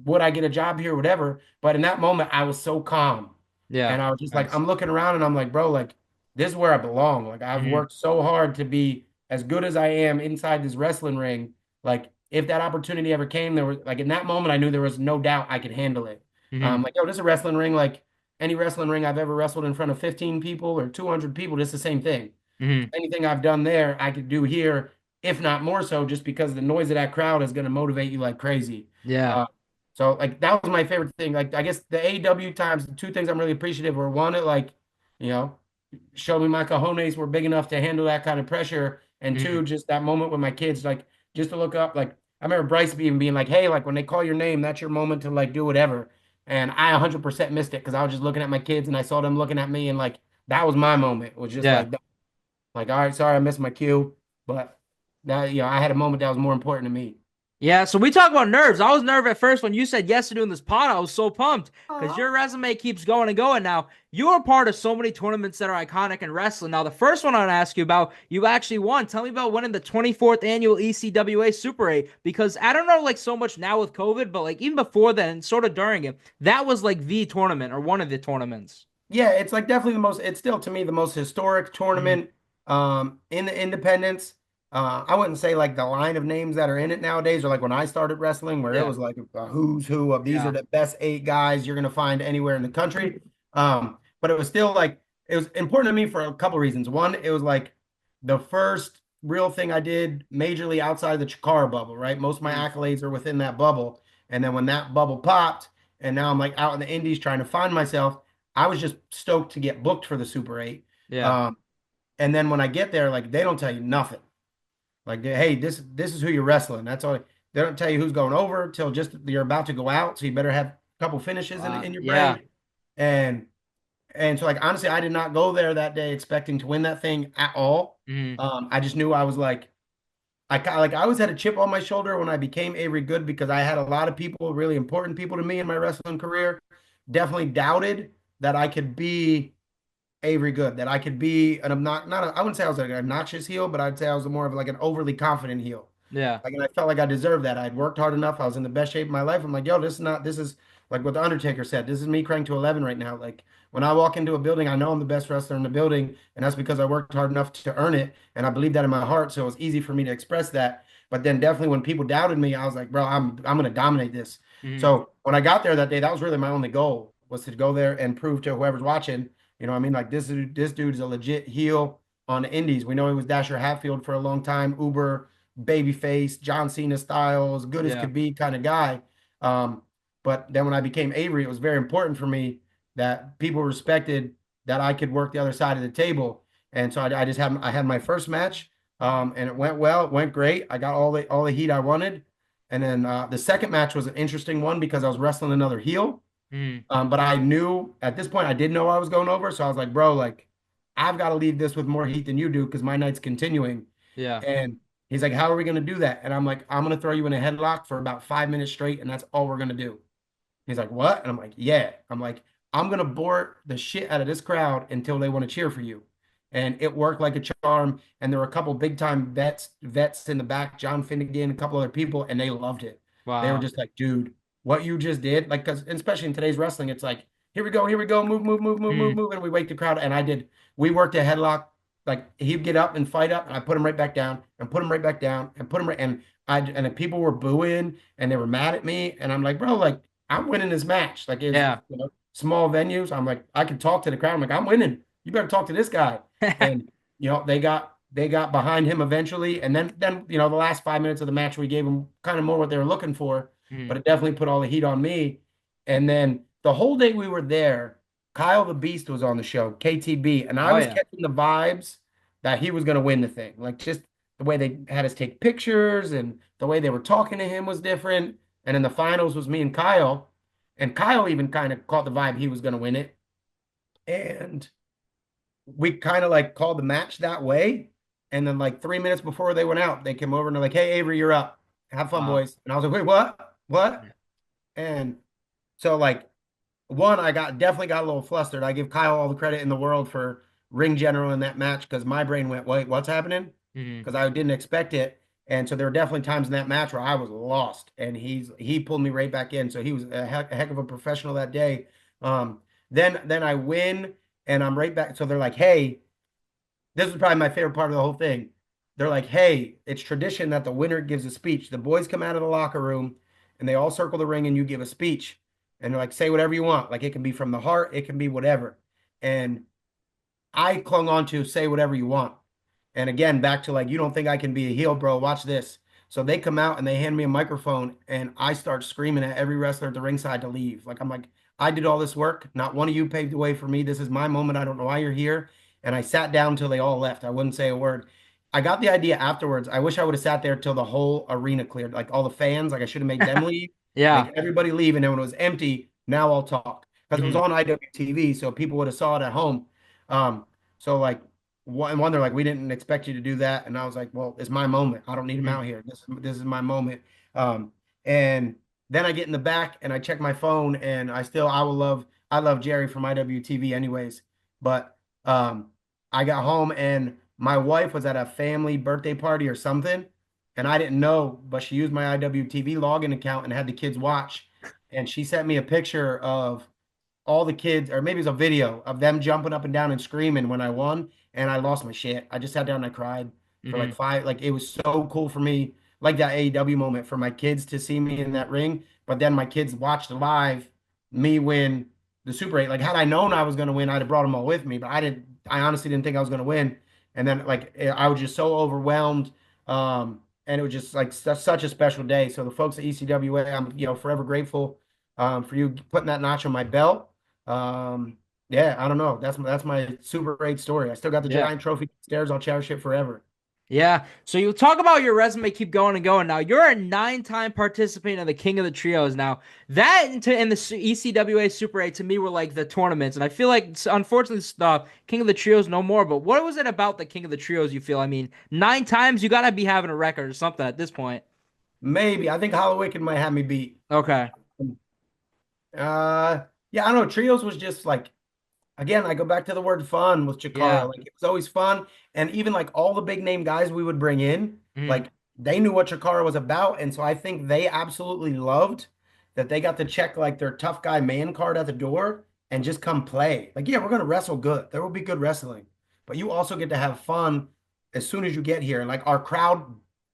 would I get a job here, or whatever. But in that moment, I was so calm, Yeah. and I was just like, Nice. I'm looking around, and I'm like, bro, like this is where I belong. Like I've Mhm. worked so hard to be as good as I am inside this wrestling ring. Like if that opportunity ever came, there was like in that moment, I knew there was no doubt I could handle it. Mhm. Like, yo, this is a wrestling ring. Like any wrestling ring I've ever wrestled in front of 15 people or 200 people, it's the same thing. Mhm. Anything I've done there, I could do here, if not more so, just because the noise of that crowd is going to motivate you like crazy. Yeah. Uh, so like that was my favorite thing. Like I guess the AEW times, the two things I'm really appreciative were one, it like, you know, showed me my cojones were big enough to handle that kind of pressure, and Mhm. two, just that moment with my kids, like just to look up. Like I remember Bryce being like, "Hey, like when they call your name, that's your moment to like do whatever." And I 100% missed it because I was just looking at my kids and I saw them looking at me, and like that was my moment. It was just Yeah. like, all right, sorry, I missed my cue, but that I had a moment that was more important to me. Yeah, so we talk about nerves. I was nervous at first when you said yes to doing this pod. I was so pumped because your resume keeps going and going. Now, you are part of so many tournaments that are iconic in wrestling. Now, the first one I want to ask you about, you actually won. Tell me about winning the 24th annual ECWA Super 8 because I don't know like so much now with COVID, but like even before then and sort of during it, that was like the tournament or one of the tournaments. Yeah, it's like definitely it's still to me the most historic Mhm. tournament in the independents. I wouldn't say like the line of names that are in it nowadays, or like when I started wrestling, where it Yeah, was like a who's who of these are yeah. the best 8 guys you're gonna find anywhere in the country. But it was still like it was important to me for a couple reasons. One, it was like the first real thing I did majorly outside the Chikara bubble, right? Most of my Mhm. accolades are within that bubble. And then when that bubble popped, and now I'm like out in the indies trying to find myself, I was just stoked to get booked for the Super 8. Yeah. Um, and then when I get there, like they don't tell you nothing. Like, hey, this is who you're wrestling. That's all. They don't tell you who's going over till just you're about to go out. So you better have a couple finishes in your Yeah. brain. And and so like honestly, I did not go there that day expecting to win that thing at all. Mhm. I just knew I was like I always had a chip on my shoulder when I became Avery Good because I had a lot of people, really important people to me in my wrestling career, definitely doubted that I could be Avery Good, that I could be an I wouldn't say I was like an obnoxious heel, but I'd say I was more of like an overly confident heel. Yeah. Like, and I felt like I deserved that. I'd worked hard enough. I was in the best shape of my life. I'm like, yo, this is like what the Undertaker said. This is me cranked to 11 right now. Like when I walk into a building, I know I'm the best wrestler in the building, and that's because I worked hard enough to earn it, and I believe that in my heart. So it was easy for me to express that. But then definitely when people doubted me, I was like, bro, I'm gonna dominate this. Mhm. So when I got there that day, that was really my only goal. was to go there and prove to whoever's watching, you know what I mean? Like this dude is a legit heel on the indies. We know he was Dasher Hatfield for a long time, uber babyface, John Cena style, as good as Yeah. could be kind of guy. Um, but then when I became Avery, it was very important for me that people respected that I could work the other side of the table. And so I just had my first match, and it went well. It went great. I got all the heat I wanted. And then the second match was an interesting one because I was wrestling another heel. Mm. But I knew at this point I did know I was going over. So I was like, bro, like I've got to leave this with more heat than you do because my night's continuing. Yeah. And he's like, how are we going to do that? And I'm like, I'm going to throw you in a headlock for about 5 minutes straight, and that's all we're going to do. He's like, what? And I'm like, yeah. I'm like, I'm going to bore the shit out of this crowd until they want to cheer for you. And it worked like a charm. And there were a couple big time vets in the back, John Finnegan, a couple other people, and they loved it. They were Wow. just like, dude, what you just did, like, because especially in today's wrestling, it's like, here we go, move, move, move, move, move, Mm. move, and we wake the crowd. And we worked a headlock, like he'd get up and fight up, and I put him right back down, and put him right back down, and put him right, and the people were booing, and they were mad at me, and I'm like, bro, like I'm winning this match, like it's Yeah. small venues. I'm like, I can talk to the crowd. I'm like, I'm winning. You better talk to this guy, and they got behind him eventually, and then the last 5 minutes of the match we gave them kind of more what they were looking for, but Mm. it definitely put all the heat on me. And then the whole day we were there, Kyle the Beast was on the show, KTB, and I Oh was yeah. catching the vibes that he was going to win the thing. Like just the way they had us take pictures and the way they were talking to him was different. And in the finals was me and Kyle even kind of caught the vibe he was going to win it. And we kind of like called the match that way. And then like 3 minutes before they went out, they came over and they're like, "Hey, Avery, you're up. Have fun, Wow. boys." And I was like, "Wait, what? What?" And so like one, I definitely got a little flustered. I give Kyle all the credit in the world for ring general in that match because my brain went, "Wait, what's happening?" Mm. Because I didn't expect it. And so there were definitely times in that match where I was lost, and he pulled me right back in. So he was a heck of a professional that day. Um, then I win, and I'm right back. So they're like, "Hey," this was probably my favorite part of the whole thing. They're like, "Hey, it's tradition that the winner gives a speech. The boys come out of the locker room, and they all circle the ring, and you give a speech, and they're like, say whatever you want. Like it can be from the heart, it can be whatever." And I clung on to say whatever you want. And again, back to like, you don't think I can be a heel, bro? Watch this. So they come out and they hand me a microphone, and I start screaming at every wrestler at the ringside to leave. Like, I'm like, I did all this work. Not one of you paved the way for me. This is my moment. I don't know why you're here. And I sat down till they all left. I wouldn't say a word. I got the idea afterwards. I wish I would have sat there till the whole arena cleared, like all the fans. Like I should have made them leave, Yeah. make everybody leave, and then when it was empty, now I'll talk because it was Mhm. on IWTV, so people would have saw it at home. Um, so like one, they're like, we didn't expect you to do that, and I was like, well, it's my moment. I don't need him Mhm. out here. This is my moment. And then I get in the back and I check my phone, and I love Jerry from IWTV anyways, but I got home and my wife was at a family birthday party or something, and I didn't know, but she used my IWTV login account and had the kids watch, and she sent me a picture of all the kids, or maybe it's a video of them jumping up and down and screaming when I won, and I lost my shit. I just sat down and I cried for like Mhm. five. Like it was so cool for me, like that AEW moment for my kids to see me in that ring. But then my kids watched live me win the Super 8. Like had I known I was going to win, I'd have brought them all with me. But I didn't. I honestly didn't think I was going to win. And then like I was just so overwhelmed. And it was just like such a special day. So the folks at ECWA, I'm forever grateful for you putting that notch on my belt. Yeah, I don't know. That's my Super 8 story. I still got the Yeah. giant trophy upstairs. I'll cherish it forever. Yeah. So you talk about your resume, keep going and going. Now you're a 9-time participant of the King of the Trios. Now that and the ECWA Super 8 to me were like the tournaments, and I feel like unfortunately the King of the Trios no more. But what was it about the King of the Trios you feel? I mean, 9 times you gotta be having a record or something at this point. Maybe I think Hollowicked might have me beat. Okay. Yeah, I don't know. Trios was just like, again, I go back to the word fun with Chikara. Yeah. Like it was always fun, and even like all the big name guys we would bring in, Mhm. like they knew what Chikara was about, and so I think they absolutely loved that they got to check like their tough guy man card at the door and just come play. Like, yeah, we're gonna wrestle good. There will be good wrestling, but you also get to have fun as soon as you get here, and like our crowd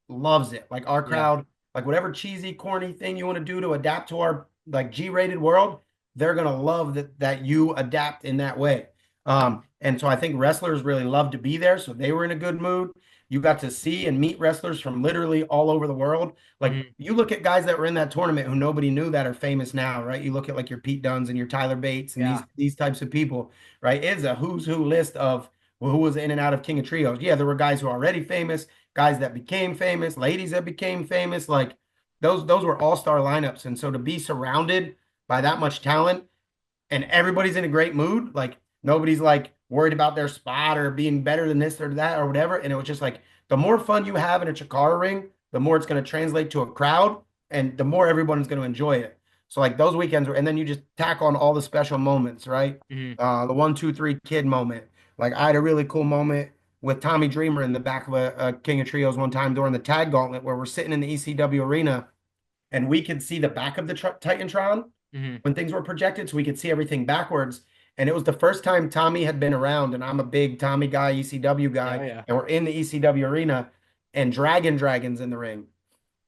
loves it. Like our Yeah. crowd, like whatever cheesy, corny thing you want to do to adapt to our like G-rated world, they're gonna love that you adapt in that way. And so I think wrestlers really love to be there, so they were in a good mood. You got to see and meet wrestlers from literally all over the world. Like Mhm. you look at guys that were in that tournament who nobody knew that are famous now, right? You look at like your Pete Dunnes and your Tyler Bates and Yeah. these types of people, right? It's a who's who list of who was in and out of King of Trios. Yeah, there were guys who are already famous, guys that became famous, ladies that became famous. Like those were all-star lineups. And so to be surrounded by that much talent and everybody's in a great mood, like nobody's like worried about their spot or being better than this or that or whatever. And it was just like the more fun you have in a Chikara ring, the more it's going to translate to a crowd and the more everyone's going to enjoy it. So like those weekends and then you just tack on all the special moments, right? Mhm. The 1, 2, 3 kid moment. Like I had a really cool moment with Tommy Dreamer in the back of a King of Trios one time during the tag gauntlet where we're sitting in the ECW arena and we could see the back of the Titantron Mhm. when things were projected, so we could see everything backwards. And it was the first time Tommy had been around, and I'm a big Tommy guy, ECW Yeah, guy, yeah. and we're in the ECW arena, and Dragon's in the ring.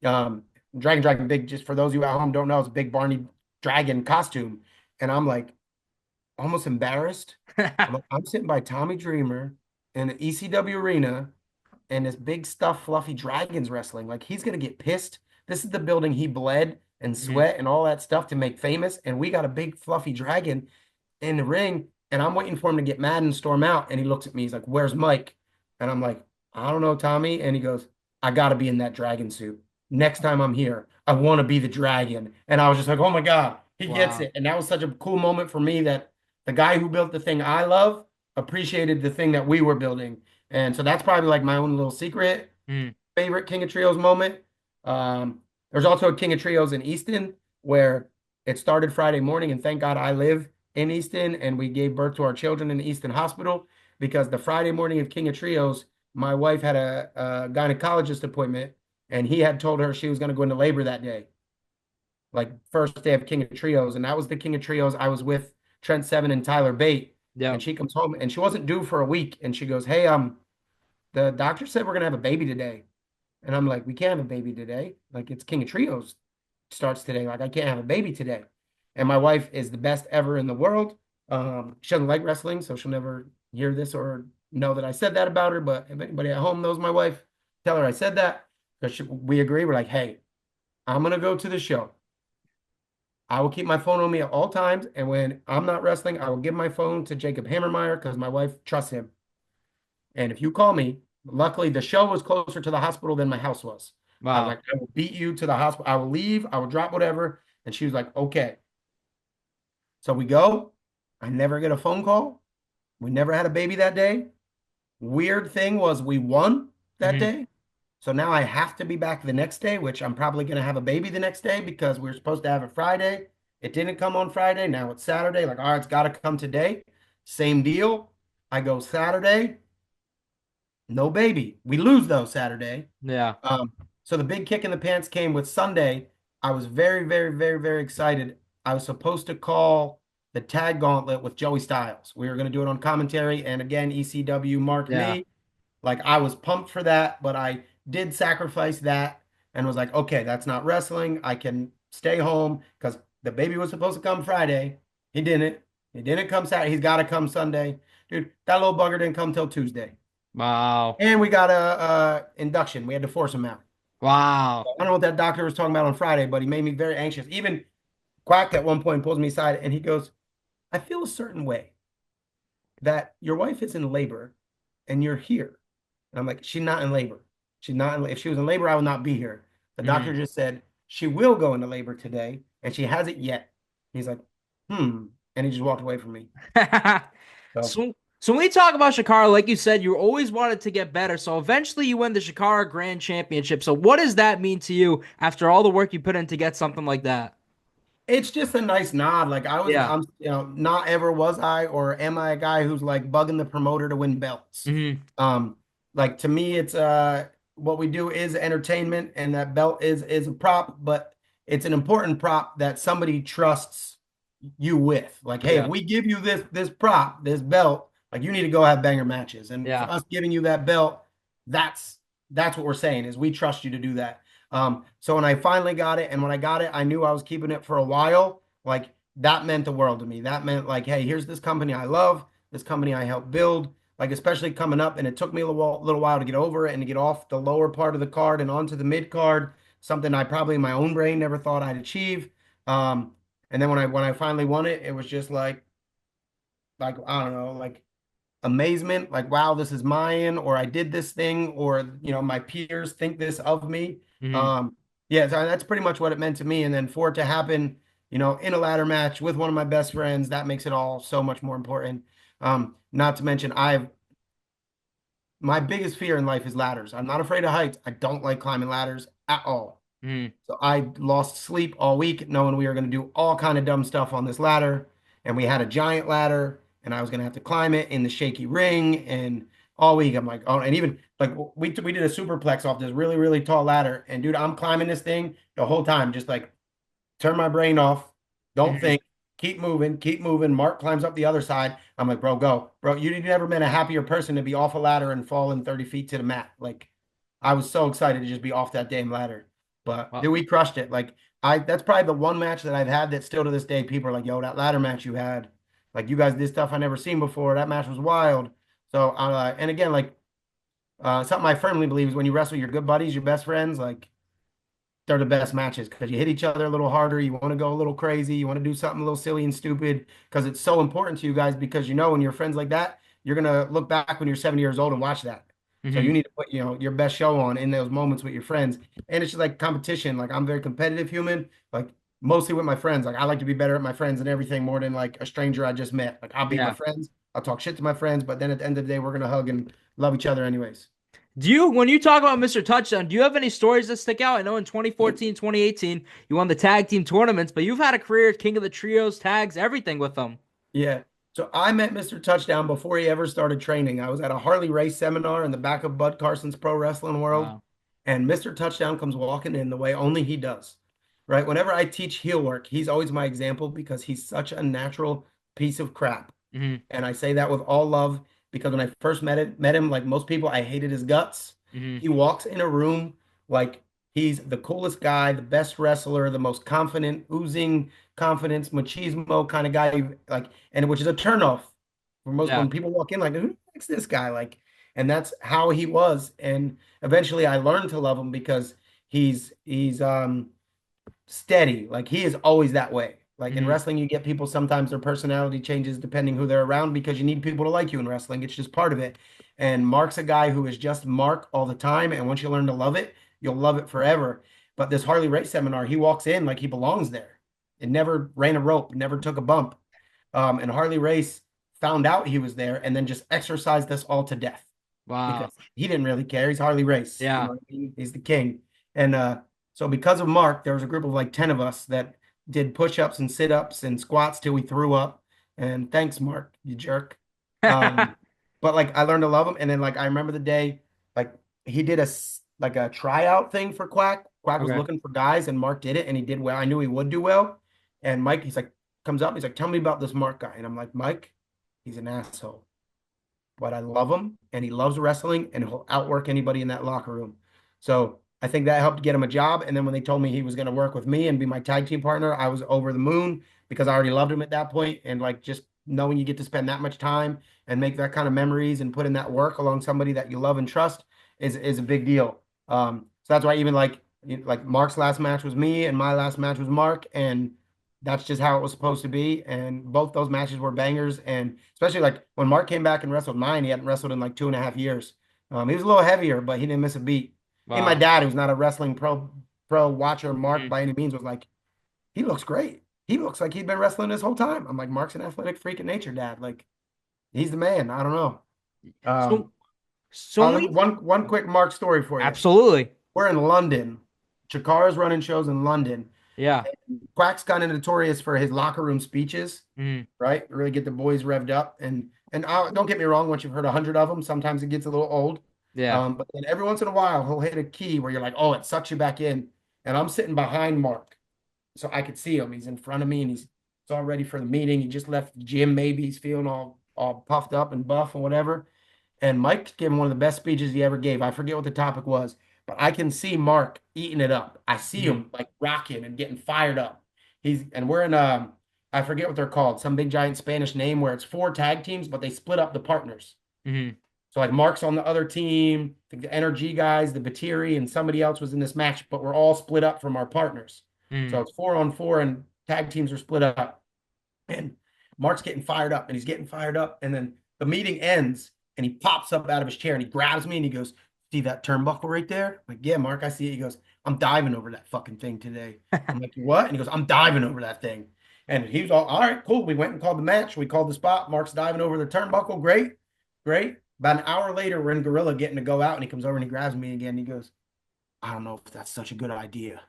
Um, Dragon, big. Just for those of you at home don't know, it's a big Barney Dragon costume, and I'm like almost embarrassed. I'm sitting by Tommy Dreamer in the ECW arena, and this big stuffed fluffy dragon's wrestling. Like he's gonna get pissed. This is the building he bled and Mhm. sweat and all that stuff to make famous, and we got a big fluffy dragon in the ring, and I'm waiting for him to get mad and storm out. And he looks at me, he's like, "Where's Mike?" And I'm like, "I don't know, Tommy." And he goes, "I gotta be in that dragon suit. Next time I'm here, I want to be the dragon." And I was just like, "Oh my God, he gets Wow. it." And that was such a cool moment for me that the guy who built the thing I love appreciated the thing that we were building. And so that's probably like my own little secret Mhm. favorite King of Trios moment. There's also a King of Trios in Easton where it started Friday morning, and thank God I live in Easton, and we gave birth to our children in the Easton Hospital because the Friday morning of King of Trios, my wife had a gynecologist appointment, and he had told her she was going to go into labor that day, like first day of King of Trios, and that was the King of Trios. I was with Trent Seven and Tyler Bate, and Yep. she comes home, and she wasn't due for a week, and she goes, "Hey, the doctor said we're gonna have a baby today." And I'm like, we can't have a baby today. Like it's King of Trios starts today. Like I can't have a baby today. And my wife is the best ever in the world. She doesn't like wrestling, so she'll never hear this or know that I said that about her. But if anybody at home knows my wife, tell her I said that because we agree. We're like, hey, I'm gonna go to the show. I will keep my phone on me at all times, and when I'm not wrestling, I will give my phone to Jacob Hammermeyer because my wife trusts him. And if you call me, luckily the show was closer to the hospital than my house was. I was Wow. like, I will beat you to the hospital. I will leave. I will drop whatever. And she was like, okay. So we go. I never get a phone call. We never had a baby that day. Weird thing was we won that Mhm. day. So now I have to be back the next day, which I'm probably going to have a baby the next day because we were supposed to have it Friday. It didn't come on Friday. Now it's Saturday. Like, all right, it's got to come today. Same deal. I go Saturday. No baby. We lose though Saturday. Yeah. Um, so the big kick in the pants came with Sunday. I was very, very, very, very excited. I was supposed to call the tag gauntlet with Joey Styles. We were going to do it on commentary, and again, ECW marked Yeah. me. Like I was pumped for that, but I did sacrifice that and was like, okay, that's not wrestling. I can stay home because the baby was supposed to come Friday. He didn't. He didn't come Saturday. He's got to come Sunday. Dude, that little bugger didn't come till Tuesday. Wow. And we got a induction. We had to force him out. Wow. I don't know what that doctor was talking about on Friday, but he made me very anxious. Even Quack at one point pulls me aside and he goes, I feel a certain way that your wife is in labor and you're here. And I'm like, she's not in labor. She's not in, if she was in labor, I would not be here. The doctor Mhm. just said she will go into labor today and she hasn't yet. He's like, hmm. And he just walked away from me. So So when we talk about Shikara, like you said, you always wanted to get better. So eventually you win the Shikara Grand Championship. So what does that mean to you after all the work you put in to get something like that? it's just a nice nod. Like Yeah. not ever was I or am I a guy who's like bugging the promoter to win belts. Hmm. Um, like to me, it's what we do is entertainment, and that belt is a prop, but it's an important prop that somebody trusts you with. Like, hey, if Yeah. we give you this prop, this belt, like you need to go have banger matches. And for Yeah. us giving you that belt, that's that's what we're saying is we trust you to do that. So when I finally got it, and when I got it, I knew I was keeping it for a while. Like that meant the world to me. That meant like, hey, here's this company I love, this company I helped build, like especially coming up, and it took me a little while to get over it and to get off the lower part of the card and onto the mid card, something I probably in my own brain never thought I'd achieve. And then when I finally won it, it was just like I don't know, like amazement, like wow, this is mine, or I did this thing, or my peers think this of me. Hmm. Yeah, so that's pretty much what it meant to me. And then for it to happen, in a ladder match with one of my best friends, that makes it all so much more important. Not to mention, my biggest fear in life is ladders. I'm not afraid of heights. I don't like climbing ladders at all. Hmm. So I lost sleep all week knowing we were going to do all kind of dumb stuff on this ladder. And we had a giant ladder and I was going to have to climb it in the shaky ring. And all week I'm like, oh, and even like we did a superplex off this really, really tall ladder. And dude, I'm climbing this thing the whole time, just like turn my brain off. Don't Hmm. think. Keep moving. Keep moving. Mark climbs up the other side. I'm like, bro, go. Bro, you've never been a happier person to be off a ladder and falling 30 feet to the mat. Like, I was so excited to just be off that damn ladder. But Well, dude, we crushed it. Like, that's probably the one match that I've had that still to this day, people are like, yo, that ladder match you had. Like, you guys did stuff I never seen before. That match was wild. So, and again, like, something I firmly believe is when you wrestle your good buddies, your best friends, like, they're the best matches because you hit each other a little harder. You want to go a little crazy. You want to do something a little silly and stupid because it's so important to you guys because when you're friends like that, you're gonna look back when you're 70 years old and watch that. So hmm. you need to put, your best show on in those moments with your friends. And it's just like competition. Like I'm very competitive human, like mostly with my friends. Like I like to be better at my friends and everything more than like a stranger I just met. Like I'll beat my Yeah. friends, I'll talk shit to my friends, but then at the end of the day, we're gonna hug and love each other anyways. When you talk about Mr. Touchdown, do you have any stories that stick out? I know in 2014, 2018, you won the tag team tournaments, but you've had a career as King of the Trios, tags, everything with them. Yeah. So I met Mr. Touchdown before he ever started training. I was at a Harley Race seminar in the back of Bud Carson's Pro Wrestling World, Wow. and Mr. Touchdown comes walking in the way only he does. Right? Whenever I teach heel work, he's always my example because he's such a natural piece of crap. Hmm. And I say that with all love because when I first met him, like most people, I hated his guts. Hmm. He walks in a room like he's the coolest guy, the best wrestler, the most confident, oozing confidence, machismo kind of guy, like, and which is a turnoff for most Yeah. when people walk in, like, who likes this guy? Like, and that's how he was. And eventually I learned to love him because he's steady. Like he is always that way. Like in Hmm. wrestling, you get people sometimes their personality changes depending who they're around because you need people to like you in wrestling. It's just part of it. And Mark's a guy who is just Mark all the time. And once you learn to love it, you'll love it forever. But this Harley Race seminar, he walks in like he belongs there. It never ran a rope, never took a bump. And Harley Race found out he was there and then just exercised us all to death Wow. because he didn't really care. He's Harley Race, Yeah. what I mean? He's the king. And so because of Mark, there was a group of like 10 of us that did push-ups and sit-ups and squats till we threw up. And thanks, Mark, you jerk. Um, but like I learned to love him. And then like I remember the day like he did like a tryout thing for Quack. Quack was Okay. looking for guys and Mark did it and he did well. I knew he would do well. And Mike, he's like, comes up, he's like, tell me about this Mark guy. And I'm like, Mike, he's an asshole but I love him and he loves wrestling and he'll outwork anybody in that locker room. So I think that helped get him a job. And then when they told me he was going to work with me and be my tag team partner, I was over the moon because I already loved him at that point. And like just knowing you get to spend that much time and make that kind of memories and put in that work along somebody that you love and trust is a big deal. So that's why even like Mark's last match was me and my last match was Mark. And that's just how it was supposed to be. And both those matches were bangers. And especially like when Mark came back and wrestled mine, he hadn't wrestled in like 2.5 years. He was a little heavier, but he didn't miss a beat. And my Wow. dad, who's not a wrestling pro watcher, Mark Mhm. by any means, was like, he looks great. He looks like he'd been wrestling this whole time. I'm like, Mark's an athletic freak of nature, Dad. Like, he's the man. I don't know. So, Um, so many. one quick Mark story for you. Absolutely. We're in London. Chikara's running shows in London. Yeah. Quack's kind of notorious for his locker room speeches, Hmm. right? Really get the boys revved up. And don't get me wrong, once you've heard 100 of them, sometimes it gets a little old. Yeah. But then every once in a while, he'll hit a key where you're like, oh, it sucks you back in. And I'm sitting behind Mark, so I could see him. He's in front of me, and he's all ready for the meeting. He just left the gym. Maybe he's feeling all puffed up and buff and whatever. And Mike gave him one of the best speeches he ever gave. I forget what the topic was, but I can see Mark eating it up. I see Hmm. him like rocking and getting fired up. We're in I forget what they're called, some big giant Spanish name where it's 4 tag teams, but they split up the partners. Mm-hmm. So like Mark's on the other team, the NRG guys, the Batiri, and somebody else was in this match, but we're all split up from our partners. So Mm-hmm. it's 4-on-4 and tag teams are split up. And Mark's getting fired up and he's getting fired up. And then the meeting ends and he pops up out of his chair and he grabs me and he goes, "See that turnbuckle right there?" I'm like, "Yeah, Mark, I see it." He goes, "I'm diving over that fucking thing today." I'm like, "What?" And he goes, "I'm diving over that thing." And he was all right, cool. We went and called the match. We called the spot. Mark's diving over the turnbuckle. Great. Great. About an hour later, we're in Gorilla getting to go out and he comes over and he grabs me again. And he goes, "I don't know if that's such a good idea."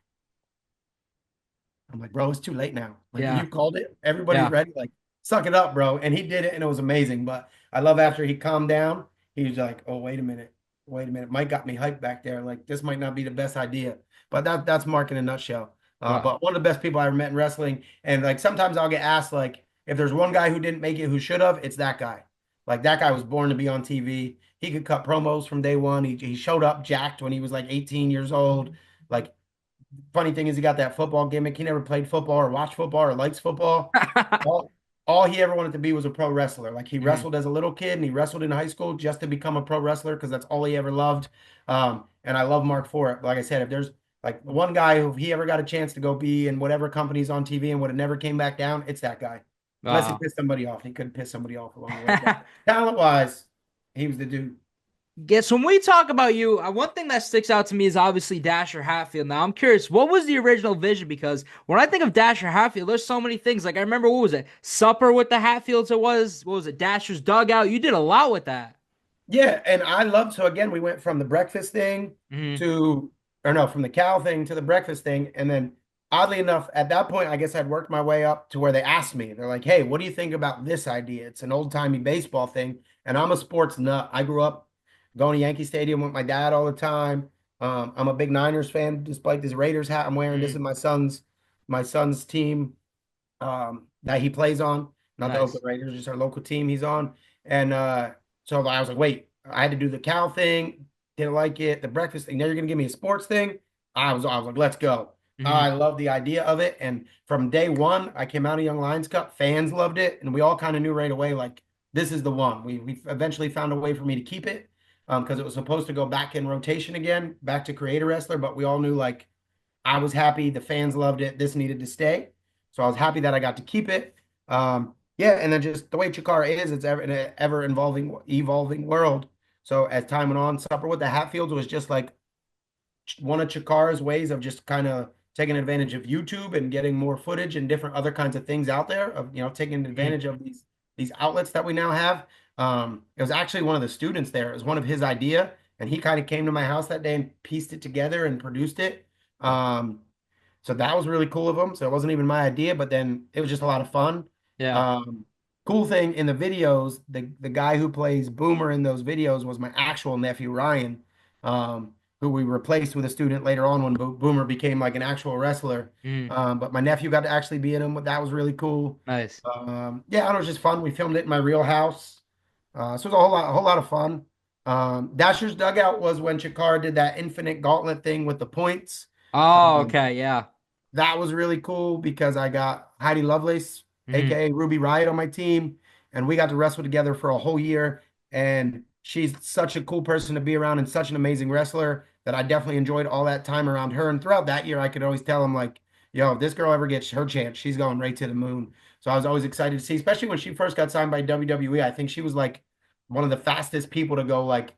I'm like, "Bro, it's too late now. Like, Yeah. you called it. Everybody's Yeah. ready. Like, suck it up, bro." And he did it, and it was amazing. But I love after he calmed down, he was like, "Oh, wait a minute. Wait a minute. Mike got me hyped back there. Like, this might not be the best idea." But that's Mark in a nutshell. Wow. But one of the best people I ever met in wrestling. And like sometimes I'll get asked, like, if there's one guy who didn't make it who should have, it's that guy. Like that guy was born to be on TV. He could cut promos from day one. He showed up jacked when he was like 18 years old. Like, funny thing is he got that football gimmick. He never played football or watched football or likes football. All, all he ever wanted to be was a pro wrestler. Like he Mhm. wrestled as a little kid and he wrestled in high school just to become a pro wrestler because that's all he ever loved. And I love Mark for it. Like I said, if there's like one guy who if he ever got a chance to go be in whatever company's on TV and would have never came back down, it's that guy. Unless he Wow. pissed somebody off. He couldn't piss somebody off along the way. But talent wise, he was the dude. Guess when we talk about you, one thing that sticks out to me is obviously Dasher Hatfield. Now, I'm curious, what was the original vision? Because when I think of Dasher Hatfield, there's so many things. Like, I remember, what was it? Supper with the Hatfields, it was. What was it? Dasher's Dugout. You did a lot with that. Yeah, and I love so again, we went from the breakfast thing Hmm. to or no, from the cow thing to the breakfast thing. And then oddly enough, at that point, I guess I'd worked my way up to where they asked me. They're like, "Hey, what do you think about this idea? It's an old-timey baseball thing." And I'm a sports nut. I grew up going to Yankee Stadium with my dad all the time. I'm a big Niners fan, despite this Raiders hat I'm wearing. This is Hmm. my son's team that he plays on, not the Oakland Nice. Raiders, just our local team he's on. And so I was like, wait, I had to do the cow thing, didn't like it, the breakfast thing. Now you're gonna give me a sports thing. I was like, let's go. I Hmm. love the idea of it. And from day one, I came out of Young Lions Cup, fans loved it, and we all kind of knew right away, like, this is the one. We eventually found a way for me to keep it because it was supposed to go back in rotation again, back to creator wrestler, but we all knew like I was happy. The fans loved it. This needed to stay. So I was happy that I got to keep it. Yeah, and then just the way Chikara is, it's ever in an ever evolving world. So as time went on, Supper with the Hatfields was just like one of Chikara's ways of just kind of taking advantage of YouTube and getting more footage and different other kinds of things out there of taking Hmm. advantage of these outlets that we now have. It was actually one of the students there. It was one of his idea, and he kind of came to my house that day and pieced it together and produced it. So that was really cool of him. So it wasn't even my idea, but then it was just a lot of fun. Yeah. Um, Cool thing in the videos, the guy who plays Boomer in those videos was my actual nephew Ryan, who we replaced with a student later on when Boomer became like an actual wrestler. Hmm. But my nephew got to actually be in him. That was really cool. Nice. Yeah, it was just fun. We filmed it in my real house. So it was a whole lot of fun. Dasher's Dugout was when Chikara did that infinite gauntlet thing with the points. Oh, Um, okay. Yeah. that was really cool because I got Heidi Lovelace, Hmm. aka Ruby Riot, on my team, and we got to wrestle together for a whole year. And she's such a cool person to be around and such an amazing wrestler that I definitely enjoyed all that time around her. And throughout that year, I could always tell him like, "Yo, if this girl ever gets her chance, she's going right to the moon." So I was always excited to see, especially when she first got signed by WWE. I think she was like one of the fastest people to go like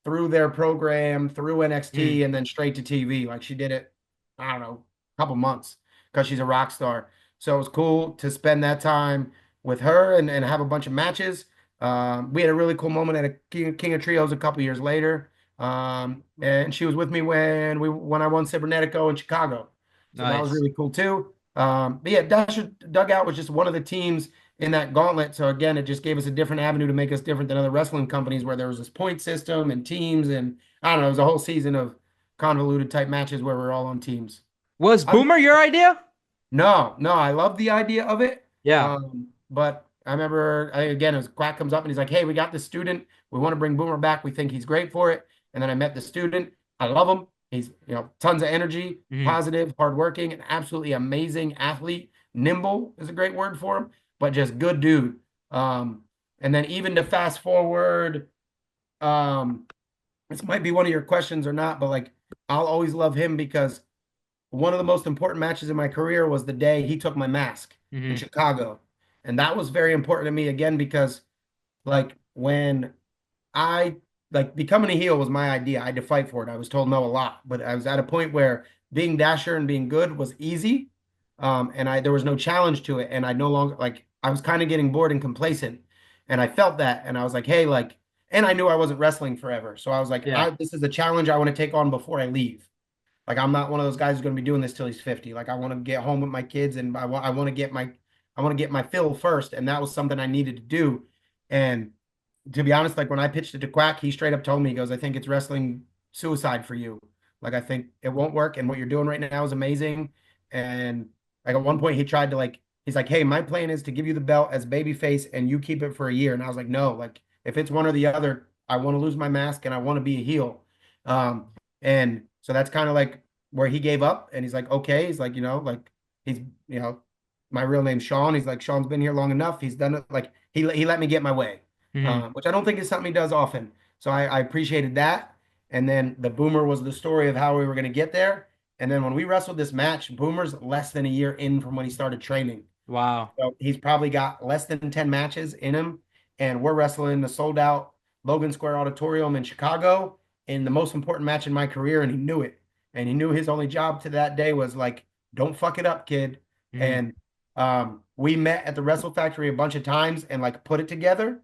through their program, through Hmm. NXT, and then straight to TV. Like she did it, I don't know, a couple months because she's a rock star. So it was cool to spend that time with her and have a bunch of matches. We had a really cool moment at a King of Trios a couple years later. And she was with me when I won Cybernetico in Chicago. So that was Nice. really cool too. But yeah, Dugout was just one of the teams in that gauntlet. So again, it just gave us a different avenue to make us different than other wrestling companies where there was this point system and teams and I don't know, it was a whole season of convoluted type matches where we're all on teams. Was I, Boomer your idea? no, no, I love the idea of it. Yeah. But I remember again, as Quack comes up and he's like, "Hey, we got this student. We want to bring Boomer back. We think he's great for it." And then I met the student. I love him. He's tons of energy, Hmm. positive, hardworking, an absolutely amazing athlete. nimble is a great word for him, but just good dude. And then even to fast forward, this might be one of your questions or not, but like I'll always love him because one of the most important matches in my career was the day he took my mask in Hmm. Chicago. And that was very important to me again because like when I like becoming a heel was my idea. I had to fight for it. I was told no a lot, but I was at a point where being Dasher and being good was easy. And there was no challenge to it. And I no longer like I was kind of getting bored and complacent. And I felt that. And I was like, hey, like, and I knew I wasn't wrestling forever. So I was like, Yeah. this is a challenge I want to take on before I leave. Like I'm not one of those guys who's going to be doing this till he's 50. Like I want to get home with my kids and I want to get my fill first. And that was something I needed to do. And to be honest, like when I pitched it to Quack, he straight up told me, he goes, I think it's wrestling suicide for you. Like I think it won't work. And what you're doing right now is amazing. And like at one point he tried to like, he's like, hey, my plan is to give you the belt as babyface and you keep it for a year. And I was like, no, like if it's one or the other, I want to lose my mask and I want to be a heel. Um, and so that's kind of like where he gave up and he's like, okay. He's like, like he's, my real name's Sean. He's like, Sean's been here long enough. He's done it. Like he let me get my way, Hmm. which I don't think is something he does often. So I appreciated that. And then the Boomer was the story of how we were going to get there. And then when we wrestled this match, Boomer's less than a year in from when he started training. Wow. So he's probably got less than 10 matches in him. And we're wrestling the sold out Logan Square Auditorium in Chicago in the most important match in my career. And he knew it. And he knew his only job to that day was like, don't fuck it up, kid. Hmm. And we met at the Wrestle Factory a bunch of times and like put it together.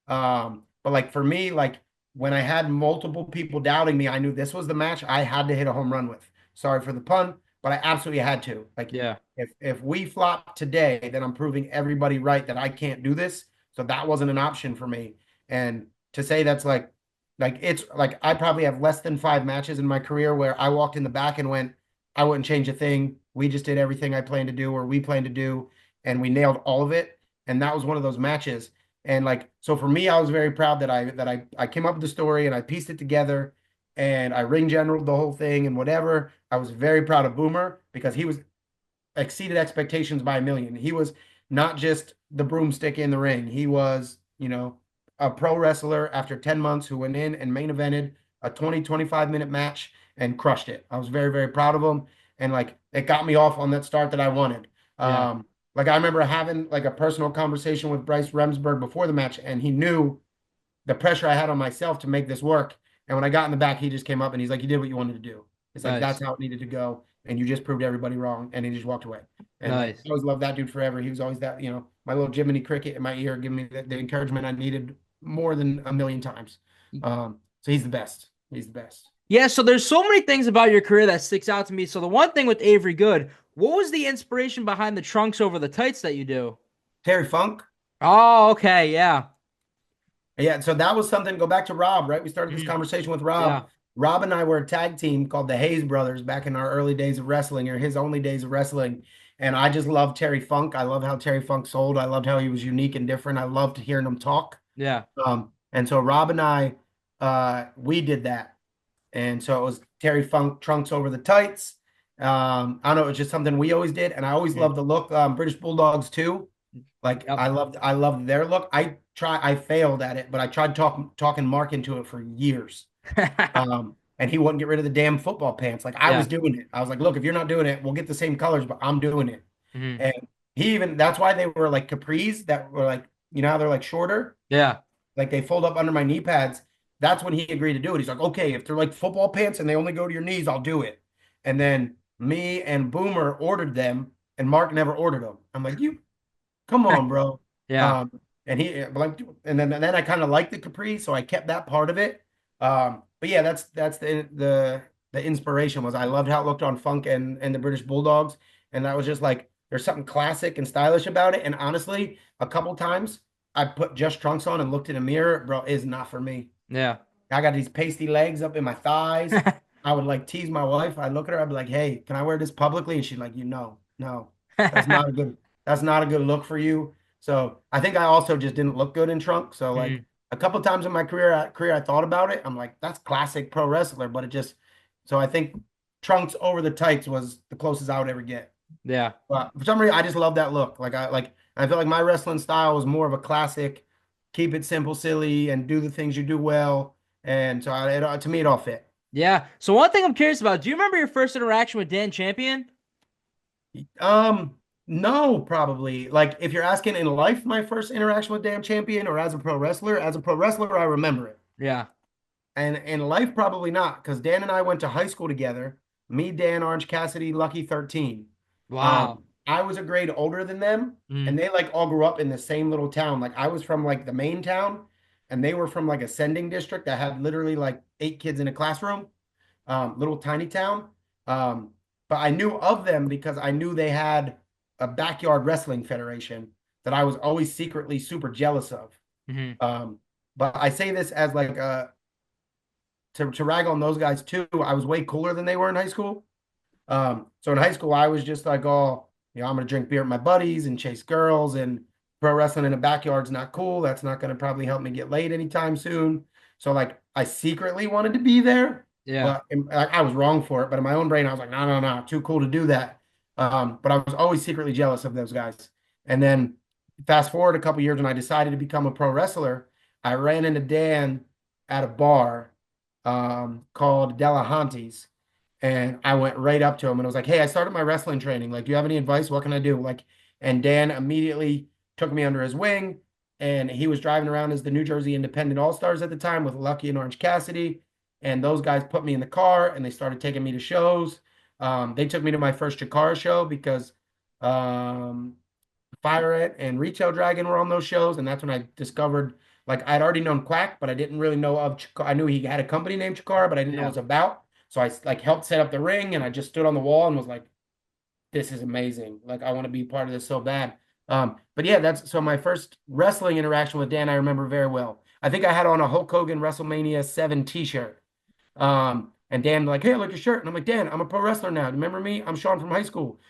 But like for me, like when I had multiple people doubting me, I knew this was the match I had to hit a home run with. Sorry for the pun, but I absolutely had to. Like Yeah. if we flop today, then I'm proving everybody right that I can't do this. So that wasn't an option for me. And to say that's like it's like I probably have less than 5 matches in my career where I walked in the back and went, I wouldn't change a thing. We just did everything I planned to do or we planned to do, and we nailed all of it. And that was one of those matches. And like so for me, I was very proud that I came up with the story and I pieced it together and I ring generaled the whole thing and whatever. I was very proud of Boomer because he was exceeded expectations by a million. He was not just the broomstick in the ring. He was, a pro wrestler after 10 months who went in and main evented a 25 minute match and crushed it. I was very, very proud of him. And like it got me off on that start that I wanted. Yeah. Like I remember having like a personal conversation with Bryce Remsburg before the match, and he knew the pressure I had on myself to make this work. And when I got in the back, he just came up and he's like, you did what you wanted to do. It's like, that's Nice. how it needed to go. And you just proved everybody wrong. And he just walked away. And like, Nice. I always loved that dude forever. He was always that, my little Jiminy Cricket in my ear, giving me the encouragement I needed more than a million times. So he's the best. He's the best. Yeah, so there's so many things about your career that sticks out to me. So the one thing with Avery Good, what was the inspiration behind the trunks over the tights that you do? Terry Funk. Oh, okay, yeah. Yeah, so that was something. Go back to Rob, right? We started this Mhm. conversation with Rob. Yeah, Rob and I were a tag team called the Haze Brothers back in our early days of wrestling, or his only days of wrestling. And I just loved Terry Funk. I love how Terry Funk sold. I loved how he was unique and different. I loved hearing him talk. yeah. And so Rob and I, we did that. And so it was Terry Funk trunks over the tights. I don't know, it's just something we always did. And I always Mhm. loved the look. British Bulldogs too. Like Yep. I loved their look. I failed at it, but I tried talking Mark into it for years. And he wouldn't get rid of the damn football pants. Like I was Yeah. doing it. I was like, look, if you're not doing it, we'll get the same colors, but I'm doing it. Mhm. And that's why they were like capris that were like, how they're like shorter, Yeah. like they fold up under my knee pads. That's when he agreed to do it. He's like, okay, if they're like football pants and they only go to your knees, I'll do it. And then me and Boomer ordered them, and Mark never ordered them. I'm like, you come on, bro. Yeah. Um, and he like, and then I kind of liked the capri, so I kept that part of it. But yeah, that's the inspiration was I loved how it looked on Funk and the British Bulldogs, and that was just like there's something classic and stylish about it. And honestly, a couple times I put just trunks on and looked in a mirror, bro, is not for me. Yeah. I got these pasty legs up in my thighs. I would like tease my wife. I'd look at her. I'd be like, "Hey, can I wear this publicly?" And she'd like, no, that's not a good, that's not a good look for you. So I think I also just didn't look good in trunk. So like Mhm. a couple times in my career, I thought about it. I'm like, that's classic pro wrestler, but it just. So I think trunks over the tights was the closest I would ever get. Yeah. But for some reason, I just love that look. I feel like my wrestling style was more of a classic, keep it simple, silly, and do the things you do well. And so to me, it all fit. Yeah. So one thing I'm curious about, do you remember your first interaction with Dan Champion? Um, no, probably. Like if you're asking in life, my first interaction with Dan Champion or as a pro wrestler, I remember it. Yeah. And in life, probably not, because Dan and I went to high school together. Me, Dan, Orange Cassidy, Lucky 13. Wow. I was a grade older than them, and Mm. they like all grew up in the same little town. Like I was from like the main town, and they were from like a sending district that had literally like 8 kids in a classroom, little tiny town. Um, but I knew of them because I knew they had a backyard wrestling federation that I was always secretly super jealous of. Hmm. Um, but I say this as like to rag on those guys too. I was way cooler than they were in high school. So in high school, I was just like, oh, I'm gonna drink beer with my buddies and chase girls, and pro wrestling in the backyard's not cool. That's not gonna probably help me get laid anytime soon. So like, I secretly wanted to be there, Yeah. but I was wrong for it. But in my own brain, I was like, no, no, no, too cool to do that. But I was always secretly jealous of those guys. And then fast forward a couple years when I decided to become a pro wrestler, I ran into Dan at a bar called Delahante's. And I went right up to him and I was like, hey, I started my wrestling training. Like, do you have any advice? What can I do? Like, and Dan immediately took me under his wing. And he was driving around as the New Jersey Independent All-Stars at the time with Lucky and Orange Cassidy. And those guys put me in the car and they started taking me to shows. They took me to my first Chikara show because um, Fire It and Retail Dragon were on those shows. And that's when I discovered, like, I'd already known Quack, but I didn't really know of Chikara. I knew he had a company named Chikara, but I didn't know what Yeah. it was about. So I like helped set up the ring and I just stood on the wall and was like, this is amazing. Like I want to be part of this so bad. But yeah, that's so my first wrestling interaction with Dan, I remember very well. I think I had on a Hulk Hogan WrestleMania 7 t-shirt. And Dan like, hey, I like your shirt. And I'm like, Dan, I'm a pro wrestler now. Remember me? I'm Sean from high school.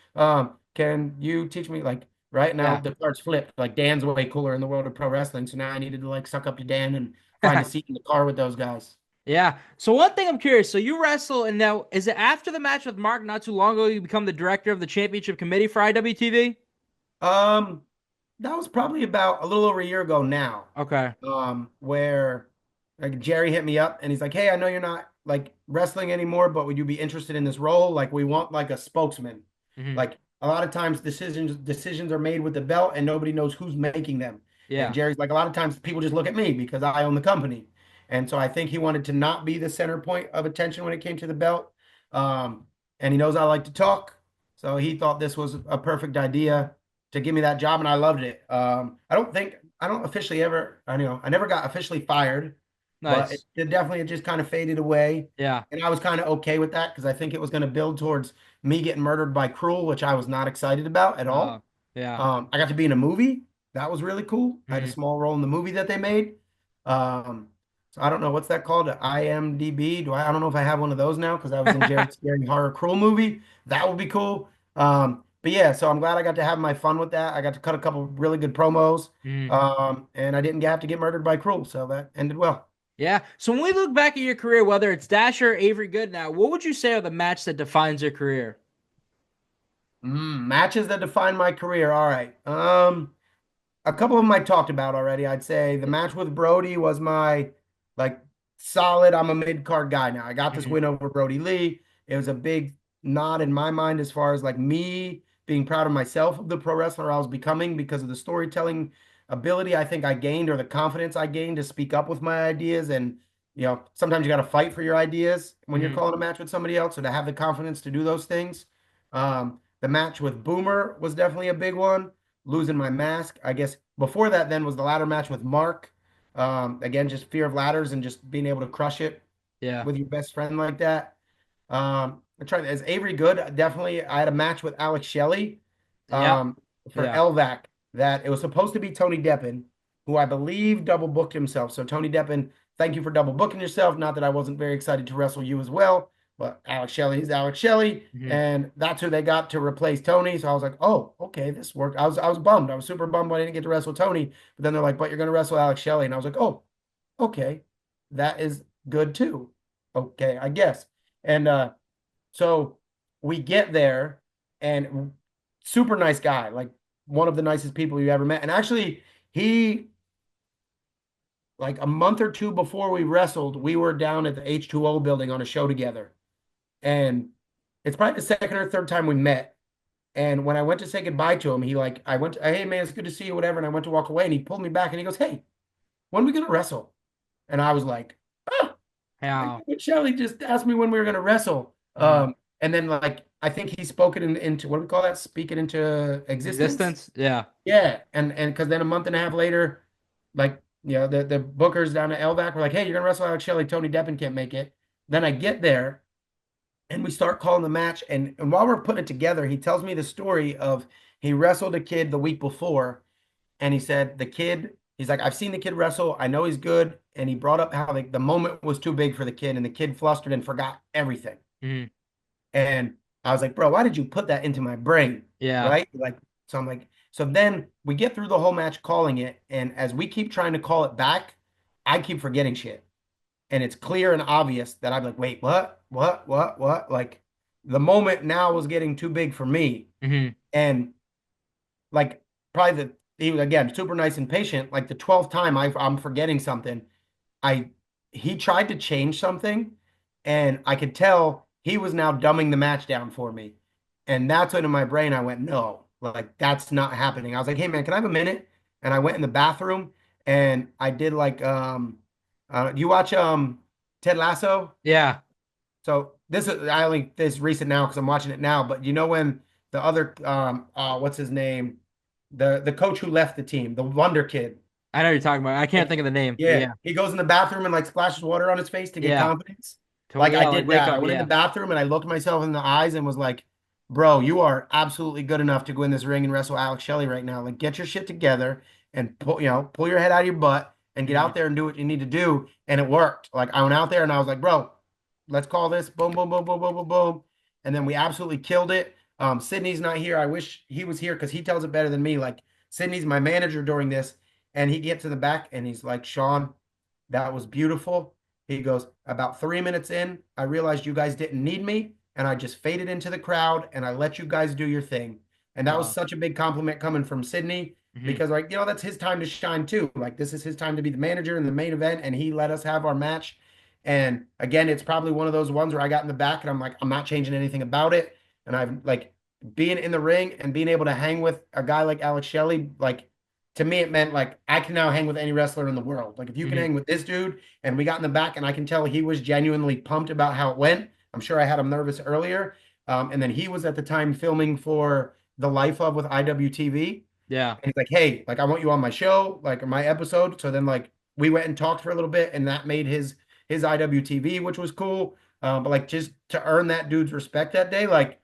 Can you teach me like right now Yeah. the cards flipped. Like Dan's way cooler in the world of pro wrestling. So now I needed to like suck up to Dan and find a seat in the car with those guys. Yeah. So one thing I'm curious. So you wrestle, and now is it after the match with Mark not too long ago you become the director of the championship committee for IWTV? Um, that was probably about a little over a year ago now. Okay. Where like Jerry hit me up and he's like, "Hey, I know you're not like wrestling anymore, but would you be interested in this role? Like, we want like a spokesman. Hmm. Like, a lot of times decisions are made with the belt and nobody knows who's making them." And Yeah. Jerry's like, a lot of times people just look at me because I own the company, and so I think he wanted to not be the center point of attention when it came to the belt. Um, and he knows I like to talk, so he thought this was a perfect idea to give me that job, and I loved it. I don't officially ever, I never got officially fired, but Nice. it definitely it just kind of faded away. Yeah. And I was kind of okay with that because I think it was going to build towards me getting murdered by Cruel, which I was not excited about at Uh, all. yeah. I got to be in a movie. That was really cool. I had a Mhm. small role in the movie that they made. Um, so I don't know what's that called, IMDb. I don't know if I have one of those now because I was in Jared Scary Horror Cruel movie. That would be cool. But yeah, so I'm glad I got to have my fun with that. I got to cut a couple really good promos. Mhm. And I didn't have to get murdered by Cruel, so that ended well. Yeah. So when we look back at your career, whether it's Dasher or Avery Good now, what would you say are the match that defines your career? Matches that define my career. All right. A couple of them I talked about already. I'd say the match with Brodie was my like solid. I'm a mid card guy now. I got this Mhm. win over Brodie Lee. It was a big nod in my mind as far as like me being proud of myself of the pro wrestler I was becoming because of the storytelling ability I think I gained or the confidence I gained to speak up with my ideas. And sometimes you got to fight for your ideas when you're Mhm. calling a match with somebody else. So to have the confidence to do those things. The match with Boomer was definitely a big one. Losing my mask, I guess before that then was the ladder match with Mark. Again, just fear of ladders and just being able to crush it Yeah. with your best friend like that. I tried as Avery Good. Definitely, I had a match with Alex Shelley Yep. um, for Yeah. LVAC that it was supposed to be Tony Deppen, who I believe double booked himself. So Tony Deppen, thank you for double booking yourself. Not that I wasn't very excited to wrestle you as well, but Alex Shelley is Alex Shelley, Mhm. and that's who they got to replace Tony. So I was like, oh, okay, this worked. I was bummed. I was super bummed when I didn't get to wrestle Tony. But then they're like, but you're gonna wrestle Alex Shelley, and I was like, oh, okay, that is good too. Okay, I guess. And so we get there, and super nice guy, like one of the nicest people you ever met. And actually, he like a month or two before we wrestled, we were down at the H2O building on a show together. And it's probably the second or third time we met. And when I went to say goodbye to him, he like, I went, hey man, it's good to see you, whatever. And I went to walk away and he pulled me back and he goes, hey, when are we going to wrestle? And I was like, oh, Yeah. Shelley just asked me when we were going to wrestle. And then like, I think he spoke it into, what do we call that? Speak it into existence. Existence. Yeah. Yeah. And cause then a month and a half later, like, the bookers down at LVAC were like, hey, you're going to wrestle Alex Shelley. Tony Deppen can't make it. Then I get there and we start calling the match. And while we're putting it together, he tells me the story of he wrestled a kid the week before. And he said, the kid, he's like, I've seen the kid wrestle. I know he's good. And he brought up how the moment was too big for the kid. And the kid flustered and forgot everything. Mhm. And I was like, bro, why did you put that into my brain? Yeah. Right? Like, so I'm like, so then we get through the whole match calling it. And as we keep trying to call it back, I keep forgetting shit. And it's clear and obvious that I'm like, wait, what? Like the moment now was getting too big for me. Mhm. And like probably he was again super nice and patient. Like the 12th time I'm forgetting something. He tried to change something and I could tell he was now dumbing the match down for me. And that's when in my brain I went, no, like that's not happening. I was like, hey man, can I have a minute? And I went in the bathroom and I did like do you watch Ted Lasso? Yeah. So I only this recent now because I'm watching it now, but you know when the other what's his name? The coach who left the team, the Wonder Kid. I know what you're talking about. I can't think of the name. Yeah. Yeah. He goes in the bathroom and like splashes water on his face to get Yeah. confidence. Like Totally. I Yeah, did wake that. I up. went in Yeah. the bathroom and I looked myself in the eyes and was like, bro, you are absolutely good enough to go in this ring and wrestle Alex Shelley right now. Like get your shit together and pull your head out of your butt and get Mhm. out there and do what you need to do. And it worked. Like I went out there and I was like, bro, let's call this boom, boom, boom, boom, boom, boom, boom. And then we absolutely killed it. Sydney's not here. I wish he was here because he tells it better than me. Like Sydney's my manager during this, and he gets to the back and he's like, Sean, that was beautiful. He goes, about 3 minutes in, I realized you guys didn't need me, and I just faded into the crowd and I let you guys do your thing. And that was Wow. such a big compliment coming from Sydney Mhm. because, like, that's his time to shine too. Like, this is his time to be the manager in the main event, and he let us have our match. And again, it's probably one of those ones where I got in the back and I'm like, I'm not changing anything about it. And I've like being in the ring and being able to hang with a guy like Alex Shelley, like to me, it meant like I can now hang with any wrestler in the world. Like if you can Mhm. hang with this dude and we got in the back and I can tell he was genuinely pumped about how it went. I'm sure I had him nervous earlier. And then he was at the time filming for The Life of with IWTV. Yeah. And he's like, hey, like I want you on my show, like my episode. So then like we went and talked for a little bit and that made his IWTV, which was cool. But like just to earn that dude's respect that day, like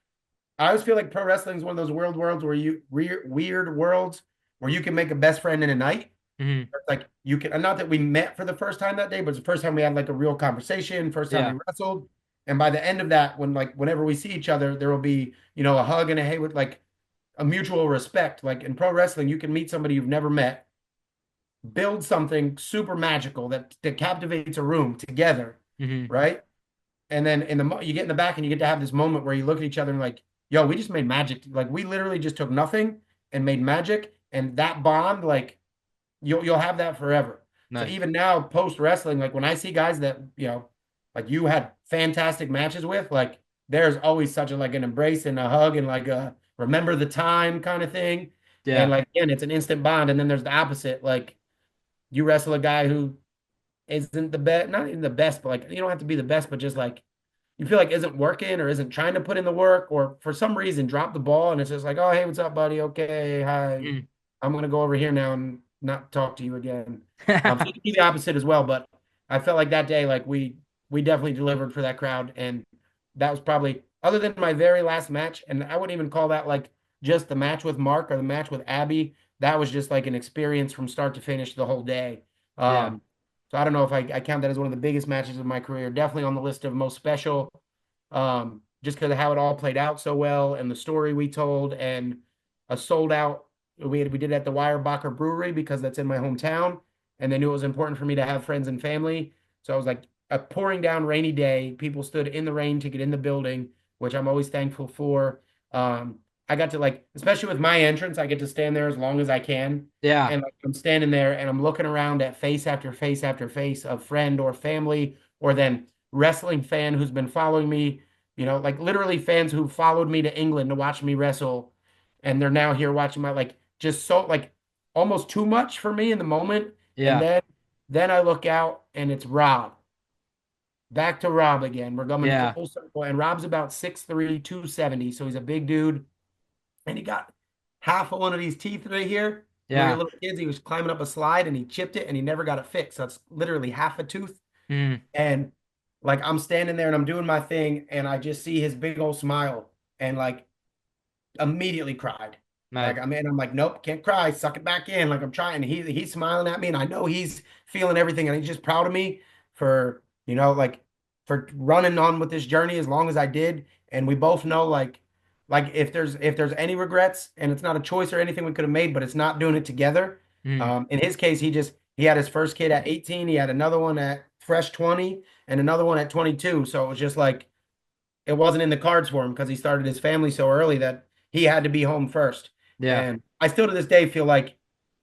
I always feel like pro wrestling is one of those worlds where you weird worlds where you can make a best friend in a night. Mhm. Like you can, and not that we met for the first time that day, but it's the first time we had like a real conversation, first time Yeah. we wrestled. And by the end of that, whenever we see each other, there will be, a hug and a hey with like a mutual respect. Like in pro wrestling, you can meet somebody you've never met, build something super magical that captivates a room together, Mhm. right? And then you get in the back and you get to have this moment where you look at each other and like, yo, we just made magic. Like we literally just took nothing and made magic, and that bond, like you'll have that forever. So Nice. even now, post wrestling, like when I see guys that like you had fantastic matches with, like there's always such a like an embrace and a hug and like a remember the time kind of thing. And Yeah. like again, it's an instant bond. And then there's the opposite, like you wrestle a guy who isn't the best, not even the best, but like you don't have to be the best, but just like you feel like isn't working or isn't trying to put in the work or for some reason drop the ball and it's just like, oh, hey, what's up, buddy? Okay, hi. Mhm. I'm gonna go over here now and not talk to you again. So it can be the opposite as well, but I felt like that day, like we definitely delivered for that crowd, and that was probably other than my very last match, and I wouldn't even call that like just the match with Mark or the match with Abby. That was just like an experience from start to finish the whole day. Yeah. So I don't know if I count that as one of the biggest matches of my career. Definitely on the list of most special, just because of how it all played out so well and the story we told and a sold out. We did it at the Weyerbacher Brewery because that's in my hometown, and they knew it was important for me to have friends and family. So I was like a pouring down rainy day. People stood in the rain to get in the building, which I'm always thankful for. I got to like, especially with my entrance, I get to stand there as long as I can. Yeah. And like I'm standing there and I'm looking around at face after face after face of friend or family or then wrestling fan who's been following me, like literally fans who followed me to England to watch me wrestle. And they're now here watching my like just so like almost too much for me in the moment. And Yeah. then I look out and it's Rob. Back to Rob again. We're coming Yeah. full circle. And Rob's about 6'3", 270. So he's a big dude. And he got half of one of these teeth right here. When we were Yeah. little kids, he was climbing up a slide and he chipped it and he never got it fixed. So it's literally half a tooth. Mm. And like I'm standing there and I'm doing my thing and I just see his big old smile and like immediately cried. Nice. Like I'm like, nope, can't cry, suck it back in. Like I'm trying. He's smiling at me and I know he's feeling everything and he's just proud of me for, like for running on with this journey as long as I did. And we both know like if there's any regrets and it's not a choice or anything we could have made, but it's not doing it together. Mm. In his case, he had his first kid at 18, he had another one at fresh 20 and another one at 22. So it was just like it wasn't in the cards for him because he started his family so early that he had to be home first. Yeah. And I still to this day feel like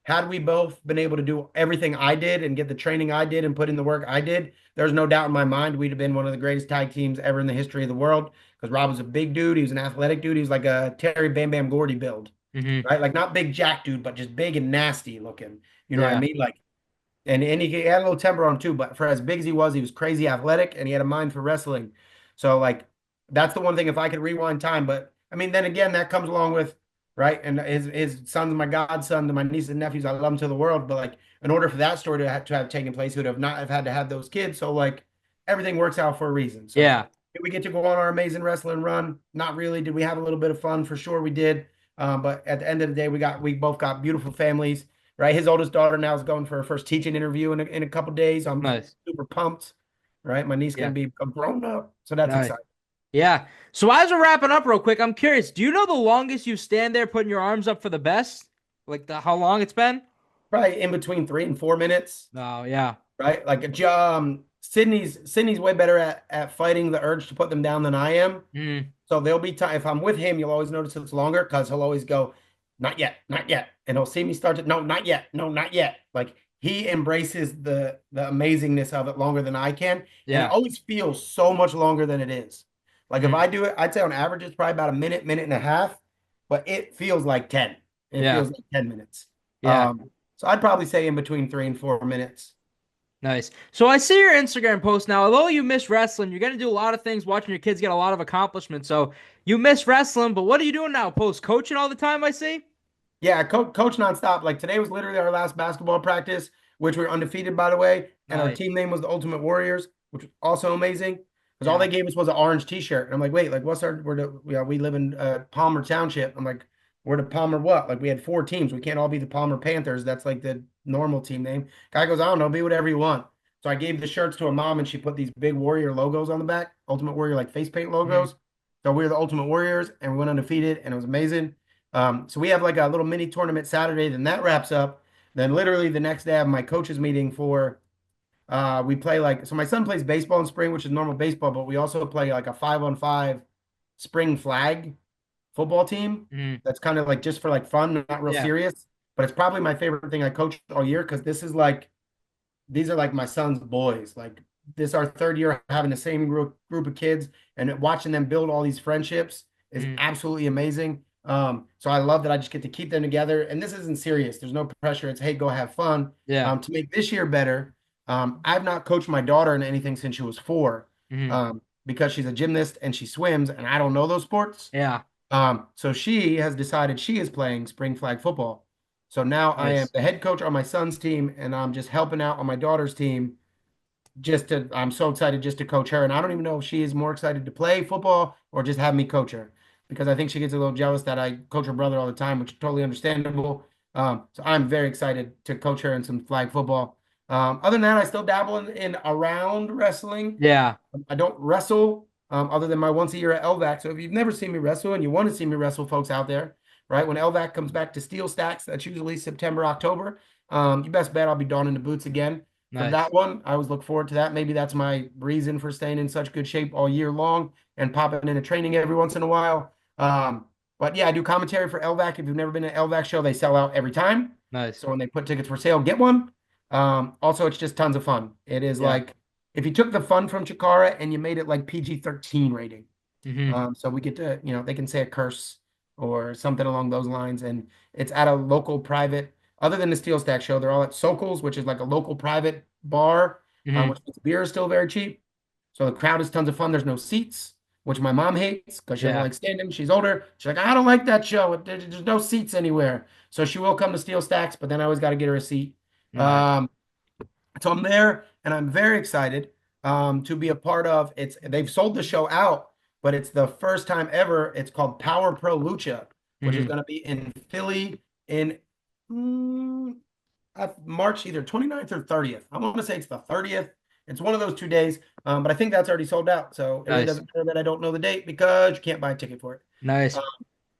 had we both been able to do everything I did and get the training I did and put in the work I did, there's no doubt in my mind we'd have been one of the greatest tag teams ever in the history of the world. Because Rob was a big dude, he was an athletic dude, he was like a Terry Bam Bam Gordy build, Hmm. right? Like not big jack dude, but just big and nasty looking. You know what I Yeah. mean? Like, and he had a little temper on him too, but for as big as he was crazy athletic and he had a mind for wrestling. So like that's the one thing if I could rewind time. But I mean, then again, that comes along with right. And his son's my godson, to my nieces and nephews. I love them to the world. But like in order for that story to have taken place, he would have not have had to have those kids. So like everything works out for a reason. So Yeah. did we get to go on our amazing wrestling run? Not really. Did we have a little bit of fun? For sure we did. But at the end of the day, we both got beautiful families. Right, his oldest daughter now is going for her first teaching interview in a couple days. I'm Nice. super pumped. Right, my niece Yeah. gonna be a grown up, so that's Nice. exciting. Yeah. So as we're wrapping up real quick, I'm curious, do you know the longest you stand there putting your arms up for the best? Like how long it's been? Probably in between 3 and 4 minutes. Oh, yeah. Right, like Sydney's way better at fighting the urge to put them down than I am. Mm. So there'll be time if I'm with him, you'll always notice it's longer because he'll always go, not yet, not yet. And he'll see me start to no, not yet, no, not yet. Like he embraces the amazingness of it longer than I can. And Yeah. it always feels so much longer than it is. Like if Mhm. I do it, I'd say on average it's probably about a minute, minute and a half, but it feels like 10. It Yeah. feels like 10 minutes. Yeah. So I'd probably say in between 3 and 4 minutes. Nice. So I see your Instagram post now. Although you miss wrestling, you're gonna do a lot of things, watching your kids get a lot of accomplishments. So you miss wrestling, but what are you doing now? Post coaching all the time, I see. Yeah, coach nonstop. Like today was literally our last basketball practice, which we're undefeated, by the way. And our Nice. team name was the Ultimate Warriors, which was also amazing because all Yeah. they gave us was an orange T-shirt. And I'm like, wait, like we live in Palmer Township. I'm like, we're the Palmer what? Like we had 4 teams. We can't all be the Palmer Panthers. That's like the normal team name. Guy goes, I don't know, be whatever you want. So I gave the shirts to a mom and she put these big Warrior logos on the back, Ultimate Warrior like face paint logos. So we were the Ultimate Warriors and we went undefeated and it was amazing. So we have like a little mini tournament Saturday, then that wraps up. Then literally the next day I have my coaches meeting for we play like so my son plays baseball in spring, which is normal baseball, but we also play like a 5-on-5 spring flag football team. Mhm. That's kind of like just for like fun, not real Yeah. serious. But it's probably my favorite thing I coached all year because these are like my son's boys. Like this our third year having the same group of kids and watching them build all these friendships is absolutely amazing. So I love that I just get to keep them together. And this isn't serious. There's no pressure. It's hey, go have fun. Yeah. To make this year better, I've not coached my daughter in anything since she was 4. Mhm. Because she's a gymnast and she swims, and I don't know those sports. Yeah. So she has decided she is playing spring flag football. So now I am Nice. the head coach on my son's team, and I'm just helping out on my daughter's team. I'm so excited just to coach her, and I don't even know if she is more excited to play football or just have me coach her, because I think she gets a little jealous that I coach her brother all the time, which is totally understandable. So I'm very excited to coach her in some flag football. Other than that, I still dabble in around wrestling. Yeah. I don't wrestle other than my once a year at LVAC. So if you've never seen me wrestle and you want to see me wrestle, folks out there, right? When LVAC comes back to Steel Stacks, that's usually September, October. You best bet I'll be donning the boots again. For Nice. that one, I always look forward to that. Maybe that's my reason for staying in such good shape all year long and popping into training every once in a while. But yeah, I do commentary for LVAC. If you've never been to an LVAC show, they sell out every time. Nice. So when they put tickets for sale, get one. Also, it's just tons of fun. It is Yeah. like if you took the fun from Chikara and you made it like PG-13 rating. So we get to, they can say a curse or something along those lines. And it's at a local private, other than the Steel Stack show, they're all at Sokol's, which is like a local private bar, which means beer is still very cheap. So the crowd is tons of fun. There's no seats, which my mom hates because she doesn't Yeah. like standing. She's older. She's like, I don't like that show. There's no seats anywhere. So she will come to Steel Stacks, but then I always got to get her a seat. Nice. So I'm there, and I'm very excited to be a part of. They've sold the show out, but it's the first time ever. It's called Power Pro Lucha, which is going to be in Philly in March either 29th or 30th. I want to say it's the 30th. It's one of those 2 days, but I think that's already sold out. So it really Nice. doesn't matter that I don't know the date because you can't buy a ticket for it. Nice.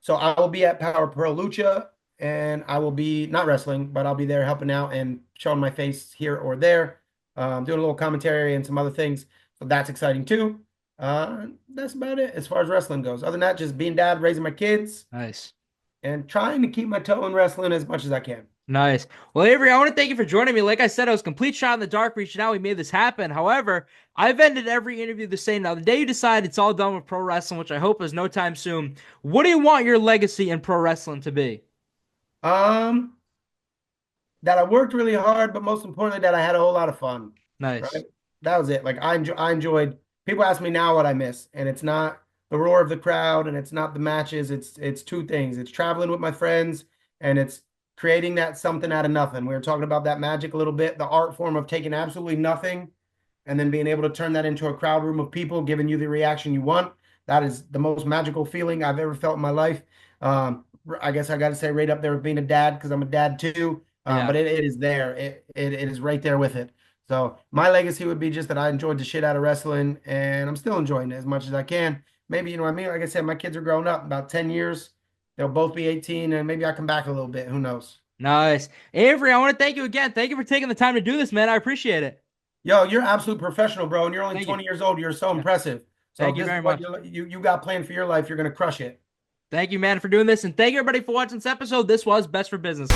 So I will be at Power Pro Lucha, and I will be not wrestling, but I'll be there helping out and showing my face here or there, doing a little commentary and some other things. So that's exciting too. That's about it as far as wrestling goes. Other than that, just being dad, raising my kids, Nice. and trying to keep my toe in wrestling as much as I can. Nice. Well, Avery, I want to thank you for joining me. Like I said, I was a complete shot in the dark reaching out. We made this happen. However, I've ended every interview the same. Now, the day you decide it's all done with pro wrestling, which I hope is no time soon, what do you want your legacy in pro wrestling to be? That I worked really hard, but most importantly, that I had a whole lot of fun. Nice. Right? That was it. Like I enjoyed. People ask me now what I miss, and it's not the roar of the crowd, and it's not the matches. It's two things. It's traveling with my friends, and it's creating that something out of nothing. We were talking about that magic a little bit, the art form of taking absolutely nothing and then being able to turn that into a crowd room of people giving you the reaction you want. That is the most magical feeling I've ever felt in my life. I guess I got to say right up there with being a dad because I'm a dad too. Yeah. But it is there. It is right there with it. So my legacy would be just that I enjoyed the shit out of wrestling, and I'm still enjoying it as much as I can. Maybe, you know what I mean? Like I said, my kids are growing up about 10 years. They'll both be 18, and maybe I come back a little bit. Who knows? Nice. Avery, I want to thank you again. Thank you for taking the time to do this, man. I appreciate it. Yo, you're absolute professional, bro, and you're only Thank 20 you. years old. You're so impressive. So Thank you this very is what much. you got planned for your life. You're gonna crush it. Thank you, man, for doing this. And thank you, everybody, for watching this episode. This was Best for Business.